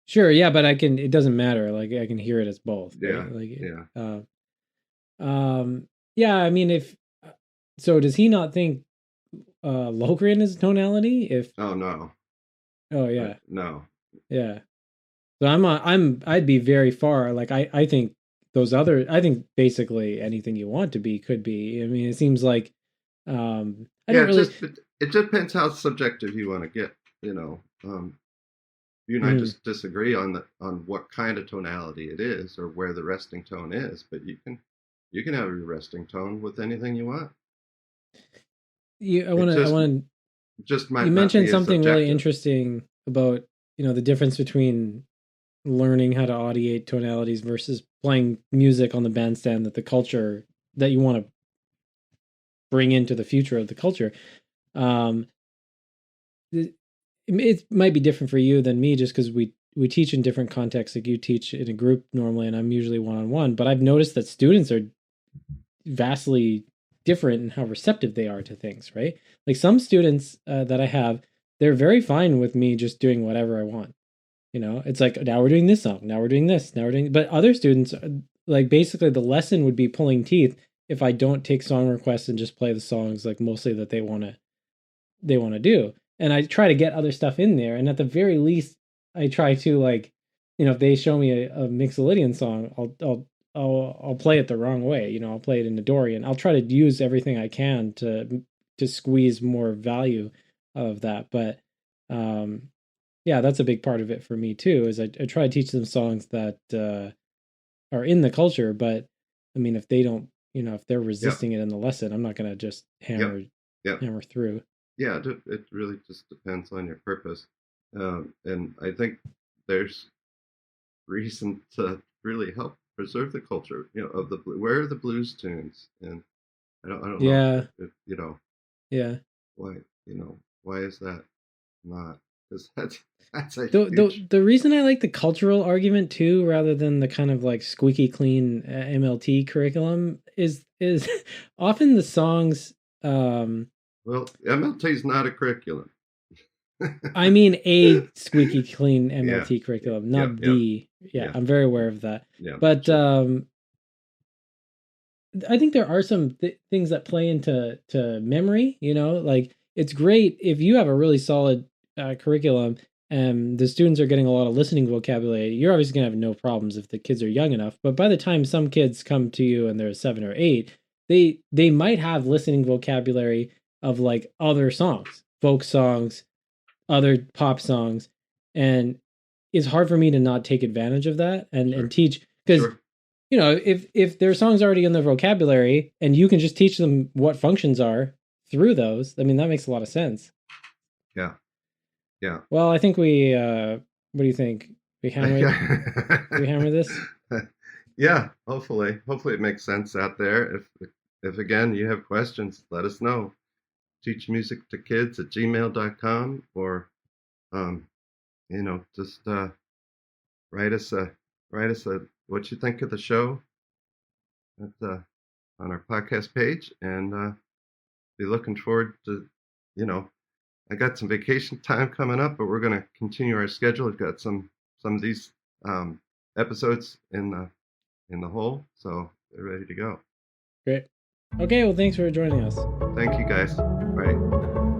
B: Sure, yeah, but I can. It doesn't matter. Like I can hear it as both,
A: Yeah,
B: right? Like,
A: yeah.
B: yeah. I mean, if so, does he not think Locrian is tonality? If
A: Oh no,
B: oh yeah,
A: no.
B: yeah. So I'd be very far. Like I think I think basically anything you want to be could be. I mean, it seems like I
A: Yeah,
B: don't really.
A: it depends how subjective you want to get. You know, you and I
B: Mm,
A: just disagree on what kind of tonality it is or where the resting tone is, but you can have your resting tone with anything you want.
B: you
A: It
B: I
A: just
B: want to
A: just
B: you
A: might not
B: mentioned
A: be as
B: something really
A: objective.
B: interesting about the difference between learning how to audiate tonalities versus playing music on the bandstand, that the culture that you want to bring into the future of the culture. Um, it might be different for you than me, just because we teach in different contexts. Like you teach in a group normally, and I'm usually one on one. But I've noticed that students are vastly different in how receptive they are to things. Right? Like some students that I have, they're very fine with me just doing whatever I want. It's like, now we're doing this song, now we're doing this, now we're doing. But other students, like basically, the lesson would be pulling teeth if I don't take song requests and just play the songs like mostly that they want to do. And I try to get other stuff in there. And at the very least, I try to, like, if they show me a Mixolydian song, I'll play it the wrong way. I'll play it in the Dorian. I'll try to use everything I can to squeeze more value of that. But um, yeah, that's a big part of it for me too. Is I try to teach them songs that are in the culture. But I mean, if they don't, if they're
A: Yep,
B: resisting it in the lesson, I'm not gonna just
A: yep,
B: hammer
A: yep.
B: hammer through.
A: Yeah, it really just depends on your purpose, and I think there's reason to really help preserve the culture. Of the where are the blues tunes, and I don't know
B: Yeah.
A: if.
B: Yeah.
A: Why, why is that not? Because that's a huge.
B: The reason I like the cultural argument too, rather than the kind of like squeaky clean MLT curriculum, is often the songs.
A: Well, MLT is not a curriculum.
B: I mean a squeaky clean
A: Yeah,
B: MLT curriculum,
A: yeah,
B: not
A: yeah,
B: the. Yeah,
A: yeah,
B: I'm very aware of that.
A: yeah.
B: But
A: Sure.
B: I think there are some things that play into memory. Like it's great if you have a really solid curriculum and the students are getting a lot of listening vocabulary. You're obviously gonna have no problems if the kids are young enough. But by the time some kids come to you and they're 7 or 8, they might have listening vocabulary of like other songs, folk songs, other pop songs, and it's hard for me to not take advantage of that and
A: Sure.
B: teach because
A: Sure.
B: if their songs already in their vocabulary and you can just teach them what functions are through those, I mean that makes a lot of sense.
A: Yeah. Yeah.
B: Well, I think we what do you think? We hammer this?
A: Yeah. Hopefully it makes sense out there. If again you have questions, let us know. teachmusictokids@gmail.com, or um, just write us a what you think of the show at on our podcast page, and be looking forward to, I got some vacation time coming up, but we're going to continue our schedule. We've got some of these episodes in the hole, so they're ready to go.
B: Great. Okay, well thanks for joining us.
A: Thank you guys. All right.